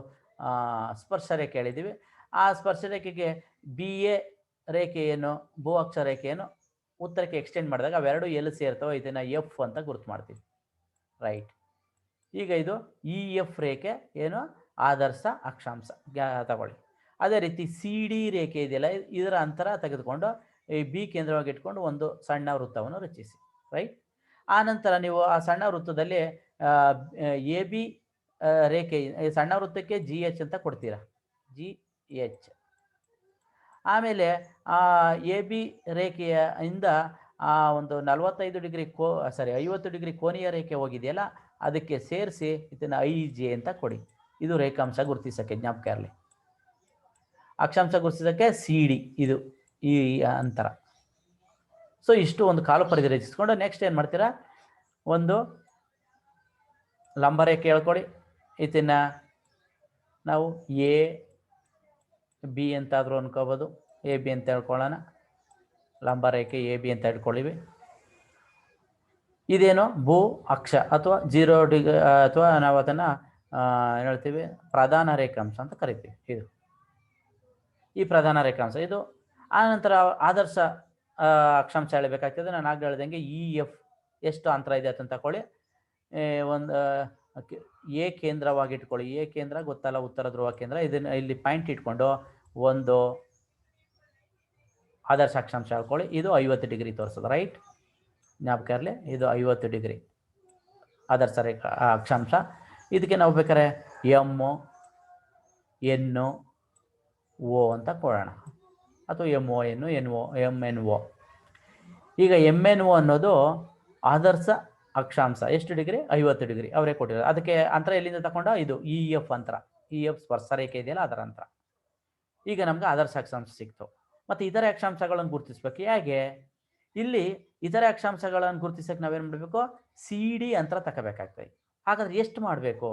ಸ್ಪರ್ಶ ರೇಖೆ ಹೇಳಿದ್ದೀವಿ. ಆ ಸ್ಪರ್ಶ ರೇಖೆಗೆ BA ರೇಖೆಯನ್ನು, ಭೂ ಅಕ್ಷ ರೇಖೆಯನ್ನು ಉತ್ತರಕ್ಕೆ ಎಕ್ಸ್ಟೆಂಡ್ ಮಾಡಿದಾಗ ಅವೆರಡು ಎಲ್ಲಿ ಸೇರ್ತವೆ, ಇದನ್ನು F ಅಂತ ಗುರುತು ಮಾಡ್ತೀವಿ, ರೈಟ್. ಈಗ ಇದು EF ರೇಖೆ ಏನು, ಆದರ್ಶ ಅಕ್ಷಾಂಶ ತಗೊಳ್ಳಿ. ಅದೇ ರೀತಿ CD ರೇಖೆ ಇದೆಯಲ್ಲ, ಇದರ ಅಂತರ ತೆಗೆದುಕೊಂಡು ಈ B ಕೇಂದ್ರವಾಗಿ ಇಟ್ಕೊಂಡು ಒಂದು ಸಣ್ಣ ವೃತ್ತವನ್ನು ರಚಿಸಿ, ರೈಟ್. ಆನಂತರ ನೀವು ಆ ಸಣ್ಣ ವೃತ್ತದಲ್ಲಿ AB ರೇಖೆ, ಸಣ್ಣ ವೃತ್ತಕ್ಕೆ GH ಅಂತ ಕೊಡ್ತೀರಾ, GH. ಆಮೇಲೆ AB ರೇಖೆಯ ಇಂದ ಒಂದು 45 ಡಿಗ್ರಿ 50 ಡಿಗ್ರಿ ಕೋನೀಯ ರೇಖೆ ಹೋಗಿದೆಯಲ್ಲ, ಅದಕ್ಕೆ ಸೇರಿಸಿ ಇದನ್ನು IJ ಅಂತ ಕೊಡಿ. ಇದು ರೇಖಾಂಶ ಗುರುತಿಸೋಕ್ಕೆ ಜ್ಞಾಪಕ ಇರಲಿ. ಅಕ್ಷಾಂಶ ಗುರುತಿಸೋಕ್ಕೆ CD, ಇದು ಈ ಅಂತರ. ಸೊ ಇಷ್ಟು ಒಂದು ಕಾಲು ಪರಿಧಿ ರಚಿಸ್ಕೊಂಡು ನೆಕ್ಸ್ಟ್ ಏನು ಮಾಡ್ತೀರಾ, ಒಂದು ಲಂಬರೇಖೆ ಹೇಳ್ಕೊಡಿ. ಇದನ್ನು ನಾವು AB ಅಂತಾದರೂ ಅನ್ಕೋಬೋದು, AB ಅಂತ ಹೇಳ್ಕೊಳ್ಳೋಣ. ಲಂಬರೇಖೆ AB ಅಂತ ಇಟ್ಕೊಳ್ಳಿವಿ. ಇದೇನು ಭೂ ಅಕ್ಷ ಅಥವಾ 0 ಡಿಗ್ರಿ, ಅಥವಾ ನಾವು ಅದನ್ನು ಏನು ಹೇಳ್ತೀವಿ, ಪ್ರಧಾನ ರೇಖಾಂಶ ಅಂತ ಕರಿತೀವಿ. ಇದು ಈ ಪ್ರಧಾನ ರೇಖಾಂಶ ಇದು. ಆನಂತರ ಆದರ್ಶ ಅಕ್ಷಾಂಶ ಹೇಳಬೇಕಾಗ್ತದೆ. ನಾನು ಆಗ ಹೇಳ್ದಂಗೆ EF ಎಷ್ಟು ಅಂತರ ಇದೆ ಅಂತ ತಗೊಳ್ಳಿ. ಒಂದು A ಕೇಂದ್ರವಾಗಿ ಇಟ್ಕೊಳ್ಳಿ. A ಕೇಂದ್ರ ಗೊತ್ತಲ್ಲ, ಉತ್ತರ ಧ್ರುವ ಕೇಂದ್ರ. ಇದನ್ನು ಇಲ್ಲಿ ಪಾಯಿಂಟ್ ಇಟ್ಕೊಂಡು ಒಂದು ಆದರ್ಶ ಅಕ್ಷಾಂಶ ಹೇಳ್ಕೊಳ್ಳಿ. ಇದು 50 ಡಿಗ್ರಿ ತೋರಿಸೋದು, ರೈಟ್. ಜ್ಞಾಪಕ ಇರಲಿ, ಇದು 50 ಡಿಗ್ರಿ ಆದರ್ಶ ರೇಖಾ ಅಕ್ಷಾಂಶ. ಇದಕ್ಕೆ ನಾವು ಬೇಕಾದ್ರೆ MNO ಅಂತ ಕೊಡೋಣ, ಅಥವಾ MNO. ಈಗ MNO ಅನ್ನೋದು ಆದರ್ಶ ಅಕ್ಷಾಂಶ ಎಷ್ಟು ಡಿಗ್ರಿ, 50 ಡಿಗ್ರಿ ಅವರೇ ಕೊಟ್ಟಿರೋದು. ಅದಕ್ಕೆ ಅಂತರ ಎಲ್ಲಿಂದ ತಗೊಂಡ, ಇದು EF ಅಂತರ, EF ಸ್ಪರ್ಶ ರೇಖೆ ಇದೆಯಲ್ಲ ಅದರ ಅಂತರ. ಈಗ ನಮ್ಗೆ ಆದರ್ಶ ಅಕ್ಷಾಂಶ ಸಿಕ್ತು. ಮತ್ತು ಇತರೆ ಅಕ್ಷಾಂಶಗಳನ್ನು ಗುರುತಿಸ್ಬೇಕು. ಹೇಗೆ, ಇಲ್ಲಿ ಇತರೆ ಅಕ್ಷಾಂಶಗಳನ್ನು ಗುರುತಿಸಕ್ಕೆ ನಾವೇನು ಮಾಡಬೇಕು, CD ಅಂತರ ತಗೋಬೇಕಾಗ್ತದೆ. ಹಾಗಾದ್ರೆ ಎಷ್ಟು ಮಾಡಬೇಕು,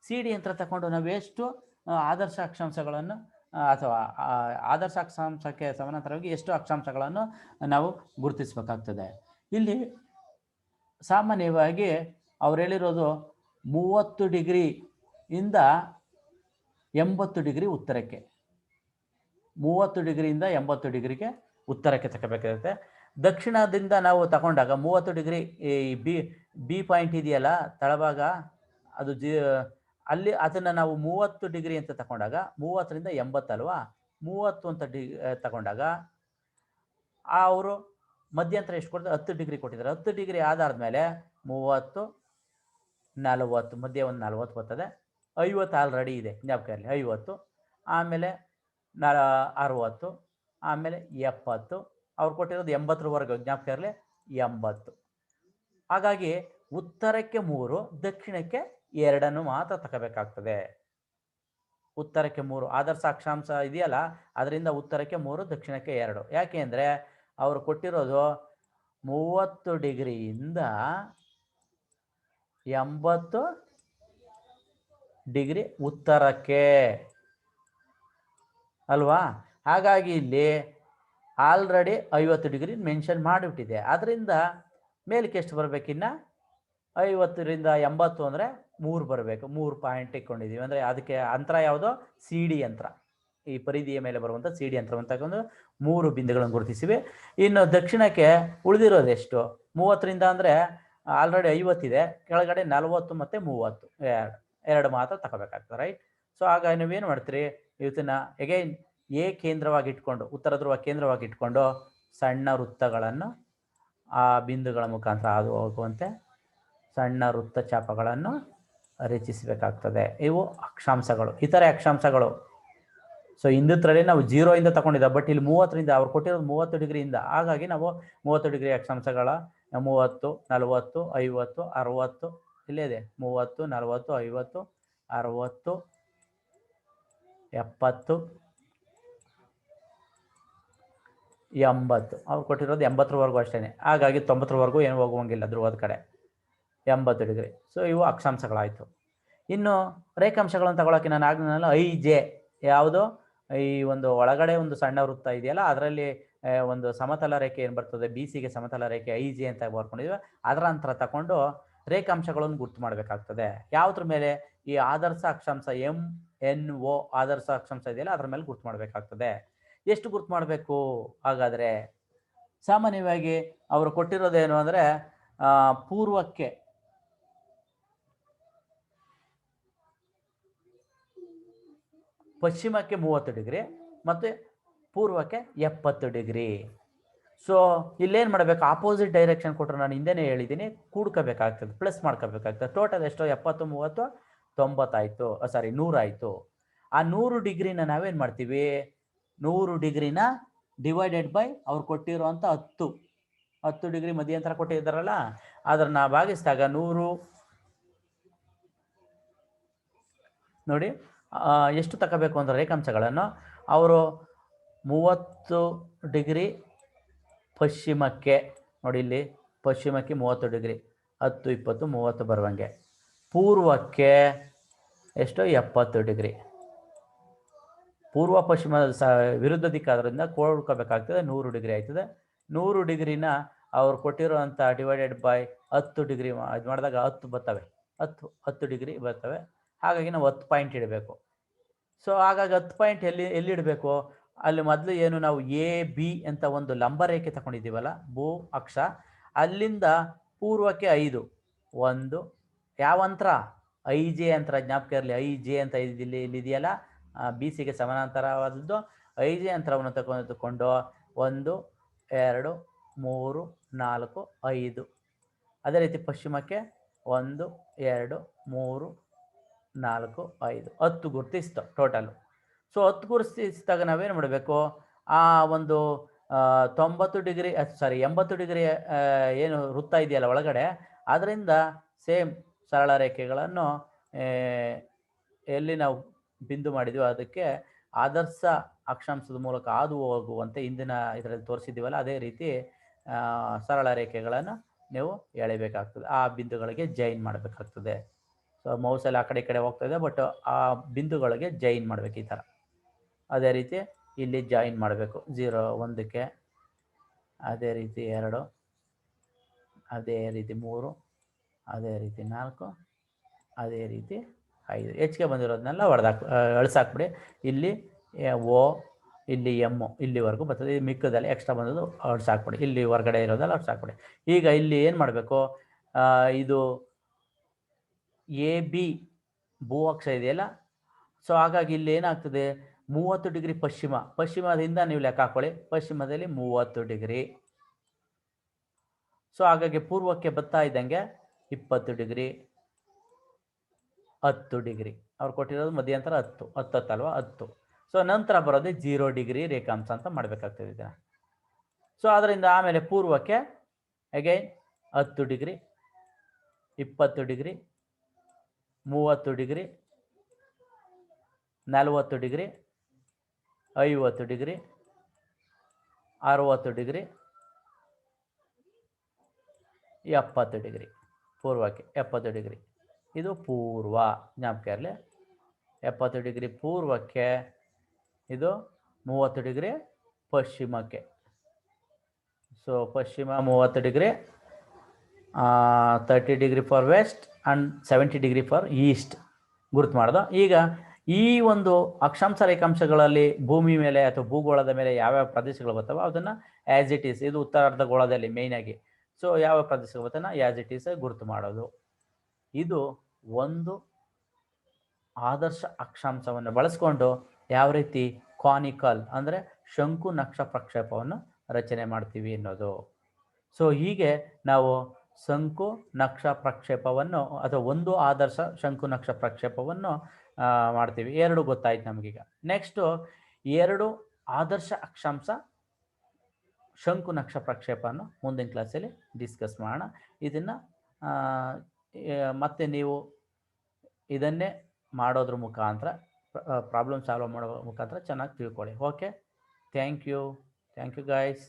CD ಅಂತರ ತಗೊಂಡು ನಾವು ಎಷ್ಟು ಆದರ್ಶ ಅಕ್ಷಾಂಶಗಳನ್ನು ಅಥವಾ ಆದರ್ಶ ಅಕ್ಷಾಂಶಕ್ಕೆ ಸಮಾನಾಂತರವಾಗಿ ಎಷ್ಟು ಅಕ್ಷಾಂಶಗಳನ್ನು ನಾವು ಗುರುತಿಸಬೇಕಾಗ್ತದೆ. ಇಲ್ಲಿ ಸಾಮಾನ್ಯವಾಗಿ ಅವ್ರು ಹೇಳಿರೋದು 30 ಡಿಗ್ರಿಯಿಂದ 80 ಡಿಗ್ರಿ ಉತ್ತರಕ್ಕೆ, 30 ಡಿಗ್ರಿಯಿಂದ 80 ಡಿಗ್ರಿಗೆ ಉತ್ತರಕ್ಕೆ ತಗೋಬೇಕಾಗುತ್ತೆ. ದಕ್ಷಿಣದಿಂದ ನಾವು ತಗೊಂಡಾಗ 30 ಡಿಗ್ರಿ ಈ ಬಿ ಬಿ ಪಾಯಿಂಟ್ ಇದೆಯಲ್ಲ ತಳಭಾಗ, ಅದು ಅಲ್ಲಿ ಅದನ್ನು ನಾವು 30 ಡಿಗ್ರಿ ಅಂತ ತಗೊಂಡಾಗ 30ರಿಂದ 80 ಅಲ್ವಾ, 30 ಅಂತ ತಗೊಂಡಾಗ ಅವರು ಮಧ್ಯಂತರ ಎಷ್ಟು ಕೊಡ್ತಾರೆ, 10 ಡಿಗ್ರಿ ಕೊಟ್ಟಿದ್ದಾರೆ. 10 ಡಿಗ್ರಿ ಆಧಾರದ ಮೇಲೆ 30, 40, ಮಧ್ಯೆ ಒಂದು 40 ಬರ್ತದೆ. 50 ಆಲ್ರೆಡಿ ಇದೆ ಜ್ಞಾಪಕ ಇರಲಿ, 50, ಆಮೇಲೆ 60, ಆಮೇಲೆ 70, ಅವ್ರು ಕೊಟ್ಟಿರೋದು 80ರವರೆಗೂ ಜ್ಞಾಪಕ ಇರಲಿ, 80. ಹಾಗಾಗಿ ಉತ್ತರಕ್ಕೆ 3, ದಕ್ಷಿಣಕ್ಕೆ 2 ಮಾತ್ರ ತಗೋಬೇಕಾಗ್ತದೆ. ಉತ್ತರಕ್ಕೆ 3 ಆದರ್ಶ ಅಕ್ಷಾಂಶ ಇದೆಯಲ್ಲ, ಅದರಿಂದ ಉತ್ತರಕ್ಕೆ 3, ದಕ್ಷಿಣಕ್ಕೆ 2. ಯಾಕೆ ಅಂದರೆ ಅವರು ಕೊಟ್ಟಿರೋದು 30 ಡಿಗ್ರಿಯಿಂದ 80 ಡಿಗ್ರಿ ಉತ್ತರಕ್ಕೆ ಅಲ್ವಾ. ಹಾಗಾಗಿ ಇಲ್ಲಿ ಆಲ್ರೆಡಿ 50 ಡಿಗ್ರಿ ಮೆನ್ಷನ್ ಮಾಡಿಬಿಟ್ಟಿದೆ. ಅದರಿಂದ ಮೇಲಕ್ಕೆ ಎಷ್ಟು ಬರಬೇಕಿನ್ನ 50ರಿಂದ 80 ಅಂದರೆ 3 ಬರಬೇಕು. 3 ಪಾಯಿಂಟ್ ಇಟ್ಕೊಂಡಿದ್ದೀವಿ ಅಂದರೆ ಅದಕ್ಕೆ ಅಂತರ ಯಾವುದು, ಸಿ ಡಿ ಯಂತ್ರ. ಈ ಪರಿಧಿಯ ಮೇಲೆ ಬರುವಂಥ ಸಿ ಡಿ ಯಂತ್ರ ಅಂತಕೊಂಡು 3 ಬಿಂದುಗಳನ್ನು ಗುರುತಿಸಿವೆ. ಇನ್ನು ದಕ್ಷಿಣಕ್ಕೆ ಉಳಿದಿರೋದು ಎಷ್ಟು, 30ರಿಂದ ಅಂದರೆ ಆಲ್ರೆಡಿ 50 ಇದೆ, ಕೆಳಗಡೆ 40 ಮತ್ತು 30 ಎರಡು ಮಾತ್ರ ತಗೋಬೇಕಾಗ್ತದೆ, ರೈಟ್. ಸೊ ಆಗ ನೀವೇನು ಮಾಡ್ತೀರಿ, ಇವತ್ತನ್ನ ಎಗೈನ್ ಎ ಕೇಂದ್ರವಾಗಿ ಇಟ್ಕೊಂಡು, ಉತ್ತರ ಧ್ರುವ ಕೇಂದ್ರವಾಗಿ ಇಟ್ಕೊಂಡು ಸಣ್ಣ ವೃತ್ತಗಳನ್ನು ಆ ಬಿಂದುಗಳ ಮುಖಾಂತರ ಹಾದು ಹೋಗುವಂತೆ ಸಣ್ಣ ವೃತ್ತಚಾಪಗಳನ್ನು ರಚಿಸಬೇಕಾಗ್ತದೆ. ಇವು ಅಕ್ಷಾಂಶಗಳು, ಇತರೆ ಅಕ್ಷಾಂಶಗಳು. ಸೊ ಹಿಂದೂತ್ರದಲ್ಲಿ ನಾವು 0ಇಂದ ತಗೊಂಡಿದ್ದ, ಬಟ್ ಇಲ್ಲಿ 30ರಿಂದ ಅವ್ರು ಕೊಟ್ಟಿರೋದು 30 ಡಿಗ್ರಿಯಿಂದ. ಹಾಗಾಗಿ ನಾವು 30 ಡಿಗ್ರಿ ಅಕ್ಷಾಂಶಗಳ 30, 40, 50, 60 ಇಲ್ಲೇ ಇದೆ. 30, 40, 50, 60, 70, 80 ಅವ್ರು ಕೊಟ್ಟಿರೋದು 80ರವರೆಗೂ ಅಷ್ಟೇ. ಹಾಗಾಗಿ 90ರವರೆಗೂ ಏನು ಹೋಗುವಂಗಿಲ್ಲ ಧ್ರುವದ ಕಡೆ, 80 ಡಿಗ್ರಿ. ಸೊ ಇವು ಅಕ್ಷಾಂಶಗಳಾಯಿತು. ಇನ್ನು ರೇಖಾಂಶಗಳನ್ನು ತಗೊಳ್ಳೋಕೆ ನಾನು ಆಗ್ನಲ್ಲ ಐ ಜೆ, ಯಾವುದು ಈ ಒಂದು ಒಳಗಡೆ ಒಂದು ಸಣ್ಣ ವೃತ್ತ ಇದೆಯಲ್ಲ, ಅದರಲ್ಲಿ ಒಂದು ಸಮತಲ ರೇಖೆ ಏನು ಬರ್ತದೆ, ಬಿ ಸಿಗೆ ಸಮತಲ ರೇಖೆ ಐ ಜೆ ಅಂತ ಬರ್ಕೊಂಡಿದ್ವಿ. ಅದರ ಅಂತರ ತಗೊಂಡು ರೇಖಾಂಶಗಳನ್ನು ಗುರ್ತು ಮಾಡಬೇಕಾಗ್ತದೆ. ಯಾವುದ್ರ ಮೇಲೆ, ಈ ಆದರ್ಶ ಅಕ್ಷಾಂಶ MNO ಆದರ್ಶ ಅಕ್ಷಾಂಶ ಇದೆಯಲ್ಲ ಅದ್ರ ಮೇಲೆ ಗುರ್ತು ಮಾಡಬೇಕಾಗ್ತದೆ. ಎಷ್ಟು ಗುರ್ತು ಮಾಡಬೇಕು ಹಾಗಾದರೆ, ಸಾಮಾನ್ಯವಾಗಿ ಅವರು ಕೊಟ್ಟಿರೋದೇನು ಅಂದರೆ ಪೂರ್ವಕ್ಕೆ ಪಶ್ಚಿಮಕ್ಕೆ 30 ಡಿಗ್ರಿ ಮತ್ತು ಪೂರ್ವಕ್ಕೆ 70 ಡಿಗ್ರಿ. ಸೊ ಇಲ್ಲೇನು ಮಾಡಬೇಕು, ಆಪೋಸಿಟ್ ಡೈರೆಕ್ಷನ್ ಕೊಟ್ಟರೆ ನಾನು ಹಿಂದೆನೇ ಹೇಳಿದ್ದೀನಿ, ಕೂಡ್ಕೋಬೇಕಾಗ್ತದೆ, ಪ್ಲಸ್ ಮಾಡ್ಕೋಬೇಕಾಗ್ತದೆ. ಟೋಟಲ್ ಎಷ್ಟು, 70, 30, 90 ಆಯಿತು, ಸಾರಿ 100 ಆಯಿತು. ಆ 100 ಡಿಗ್ರಿನ ನಾವೇನು ಮಾಡ್ತೀವಿ, 100 ಡಿಗ್ರಿನ ಡಿವೈಡೆಡ್ ಬೈ ಅವ್ರು ಕೊಟ್ಟಿರುವಂಥ 10 ಡಿಗ್ರಿ ಮಧ್ಯಂತರ ಕೊಟ್ಟಿದ್ದಾರಲ್ಲ, ಅದನ್ನು ಭಾಗಿಸಿದಾಗ 100 ನೋಡಿ ಎಷ್ಟು ತಗೋಬೇಕು ಅಂದರೆ ರೇಖಾಂಶಗಳನ್ನು ಅವರು 30 ಡಿಗ್ರಿ ಪಶ್ಚಿಮಕ್ಕೆ, ನೋಡಿ ಇಲ್ಲಿ ಪಶ್ಚಿಮಕ್ಕೆ 30 ಡಿಗ್ರಿ, 10, 20, 30 ಬರುವಂಗೆ. ಪೂರ್ವಕ್ಕೆ ಎಷ್ಟು, 70 ಡಿಗ್ರಿ. ಪೂರ್ವ ಪಶ್ಚಿಮ ವಿರುದ್ಧ ದಿಕ್ಕಾದ್ರಿಂದ ಕೂಡ್ಕೋಬೇಕಾಗ್ತದೆ, 100 ಡಿಗ್ರಿ ಆಯ್ತದೆ. 100 ಡಿಗ್ರಿನ ಅವ್ರು ಕೊಟ್ಟಿರುವಂಥ ಡಿವೈಡೆಡ್ ಬೈ 10 ಡಿಗ್ರಿ ಇದು ಮಾಡಿದಾಗ 10 ಬರ್ತವೆ, 10 ಡಿಗ್ರಿ ಬರ್ತವೆ. ಹಾಗಾಗಿ ನಾವು 10 ಪಾಯಿಂಟ್ ಇಡಬೇಕು. ಸೊ ಹಾಗಾಗಿ 10 ಪಾಯಿಂಟ್ ಎಲ್ಲಿ ಇಡಬೇಕು, ಅಲ್ಲಿ ಮೊದಲು ಏನು ನಾವು ಎ ಬಿ ಅಂತ ಒಂದು ಲಂಬ ರೇಖೆ ತಗೊಂಡಿದ್ದೀವಲ್ಲ, ಭೂ ಅಕ್ಷ, ಅಲ್ಲಿಂದ ಪೂರ್ವಕ್ಕೆ 5, 1 ಯಾವ ಅಂತರ, ಐ ಜೆ ಅಂತರ, ಜ್ಞಾಪಕ ಇರಲಿ. ಐ ಜೆ ಅಂತ ಇಲ್ಲಿದೆಯಲ್ಲ, ಬಿ ಸಿಗೆ ಸಮಾನಾಂತರವಾದದ್ದು. ಐ ಜೆ ಅಂತರವನ್ನು ತಗೊಂಡು 1, 2, 3, 4, 5. ಅದೇ ರೀತಿ ಪಶ್ಚಿಮಕ್ಕೆ 1, 2, 3, 4, 5, 10 ಗುರುತಿಸ್ತು ಟೋಟಲು. ಸೊ 10 ಗುರುತಿಸಿದಾಗ ನಾವೇನು ಮಾಡಬೇಕು, ಆ ಒಂದು 90 ಡಿಗ್ರಿ ಸಾರಿ 80 ಡಿಗ್ರಿ ಏನು ವೃತ್ತ ಇದೆಯಲ್ಲ ಒಳಗಡೆ, ಅದರಿಂದ ಸೇಮ್ ಸರಳ ರೇಖೆಗಳನ್ನು ಎಲ್ಲಿ ನಾವು ಬಿಂದು ಮಾಡಿದ್ವಿ ಅದಕ್ಕೆ ಆದರ್ಶ ಅಕ್ಷಾಂಶದ ಮೂಲಕ ಹಾದು ಹೋಗುವಂತೆ ಹಿಂದಿನ ಇದರಲ್ಲಿ ತೋರಿಸಿದ್ದೀವಲ್ಲ, ಅದೇ ರೀತಿ ಸರಳ ರೇಖೆಗಳನ್ನು ನೀವು ಎಳೆಯಬೇಕಾಗ್ತದೆ, ಆ ಬಿಂದುಗಳಿಗೆ ಜೈನ್ ಮಾಡಬೇಕಾಗ್ತದೆ. ಸೊ ಮೌಸಲ್ಲಿ ಆ ಕಡೆ ಈ ಕಡೆ ಹೋಗ್ತಾ ಇದೆ, ಬಟ್ ಆ ಬಿಂದುಗಳಿಗೆ ಜಾಯಿನ್ ಮಾಡಬೇಕು ಈ ಥರ. ಅದೇ ರೀತಿ ಇಲ್ಲಿ ಜಾಯಿನ್ ಮಾಡಬೇಕು 0, 1ಕ್ಕೆ, ಅದೇ ರೀತಿ 2, ಅದೇ ರೀತಿ 3, ಅದೇ ರೀತಿ 4, ಅದೇ ರೀತಿ 5. ಹೆಚ್ಚಿಗೆ ಬಂದಿರೋದನ್ನೆಲ್ಲ ಅಳಿಸಾಕ್ಬಿಡಿ. ಇಲ್ಲಿ ಓ, ಇಲ್ಲಿ ಎಮ್ಮು ಇಲ್ಲಿವರೆಗೂ ಬರ್ತದೆ. ಈ ಮಿಕ್ಕದಲ್ಲಿ ಎಕ್ಸ್ಟ್ರಾ ಬಂದದ್ದು ಅರ್ಡ್ಸ್ ಹಾಕ್ಬಿಡಿ, ಇಲ್ಲಿ ಹೊರಗಡೆ ಇರೋದಲ್ಲ ಅರ್ಡ್ಸ್ ಹಾಕ್ಬಿಡಿ. ಈಗ ಇಲ್ಲಿ ಏನು ಮಾಡಬೇಕು, ಇದು ಎ ಬಿ ಭೂ ಅಕ್ಷ ಇದೆಯಲ್ಲ, ಸೊ ಹಾಗಾಗಿ ಇಲ್ಲಿ ಏನಾಗ್ತದೆ 30 ಡಿಗ್ರಿ ಪಶ್ಚಿಮದಿಂದ ನೀವು ಲೆಕ್ಕ ಹಾಕೊಳ್ಳಿ. ಪಶ್ಚಿಮದಲ್ಲಿ 30 ಡಿಗ್ರಿ. ಸೊ ಹಾಗಾಗಿ ಪೂರ್ವಕ್ಕೆ ಬರ್ತಾ ಇದ್ದಂಗೆ 20 ಡಿಗ್ರಿ, 10 ಡಿಗ್ರಿ. ಅವ್ರು ಕೊಟ್ಟಿರೋದು ಮಧ್ಯಂತರ 10 ಅಲ್ವಾ, 10. ಸೊ ನಂತರ ಬರೋದೇ 0 ಡಿಗ್ರಿ ರೇಖಾಂಶ ಅಂತ ಮಾಡಬೇಕಾಗ್ತದೆ ಇದನ್ನು. ಸೊ ಅದರಿಂದ ಆಮೇಲೆ ಪೂರ್ವಕ್ಕೆ again 10 degree, 20 degree, 30 degree, 40 degree, 50 degree, 60 degree, 70 degree. ಪೂರ್ವಕ್ಕೆ 70 ಡಿಗ್ರಿ, ಇದು ಪೂರ್ವ, ಜ್ಞಾಪಕ ಇರಲಿ. 70 ಡಿಗ್ರಿ ಪೂರ್ವಕ್ಕೆ, ಇದು 30 ಡಿಗ್ರಿ ಪಶ್ಚಿಮಕ್ಕೆ. ಸೊ ಪಶ್ಚಿಮ 30 degree, 30 degree far west and 70 degree far east ಗುರುತು ಮಾಡೋದು. ಈಗ ಈ ಒಂದು ಅಕ್ಷಾಂಶ ರೇಖಾಂಶಗಳಲ್ಲಿ ಭೂಮಿ ಮೇಲೆ ಅಥವಾ ಭೂಗೋಳದ ಮೇಲೆ ಯಾವ್ಯಾವ ಪ್ರದೇಶಗಳು ಬರ್ತವೆ ಅದನ್ನು ಆ್ಯಸ್ ಇಟ್ ಈಸ್, ಇದು ಉತ್ತರಾರ್ಧಗೋಳದಲ್ಲಿ ಮೇಯ್ನಾಗಿ, ಸೊ ಯಾವ ಪ್ರದೇಶಗಳು ಬರ್ತವೆ ಆ್ಯಸ್ ಇಟ್ ಈಸ್ ಗುರುತು ಮಾಡೋದು. ಇದು ಒಂದು ಆದರ್ಶ ಅಕ್ಷಾಂಶವನ್ನು ಬಳಸ್ಕೊಂಡು ಯಾವ ರೀತಿ ಕಾನಿಕಲ್ ಅಂದರೆ ಶಂಕು ನಕ್ಷ ಪ್ರಕ್ಷೇಪವನ್ನು ರಚನೆ ಮಾಡ್ತೀವಿ ಅನ್ನೋದು. ಸೊ ಹೀಗೆ ನಾವು ಶಂಕು ನಕ್ಷ ಪ್ರಕ್ಷೇಪವನ್ನು ಅಥವಾ ಒಂದು ಆದರ್ಶ ಶಂಕು ನಕ್ಷ ಪ್ರಕ್ಷೇಪವನ್ನು ಮಾಡ್ತೀವಿ. 2 ಗೊತ್ತಾಯ್ತು ನಮಗೀಗ. ನೆಕ್ಸ್ಟು 2 ಆದರ್ಶ ಅಕ್ಷಾಂಶ ಶಂಕು ನಕ್ಷ ಪ್ರಕ್ಷೇಪವನ್ನು ಮುಂದಿನ ಕ್ಲಾಸಲ್ಲಿ ಡಿಸ್ಕಸ್ ಮಾಡೋಣ. ಇದನ್ನು ಮತ್ತೆ ನೀವು ಇದನ್ನೇ ಮಾಡೋದ್ರ ಮುಖಾಂತರ, ಪ್ರಾಬ್ಲಮ್ ಸಾಲ್ವ್ ಮಾಡೋ ಮುಖಾಂತರ ಚೆನ್ನಾಗಿ ತಿಳ್ಕೊಳ್ಳಿ. Okay, thank you guys.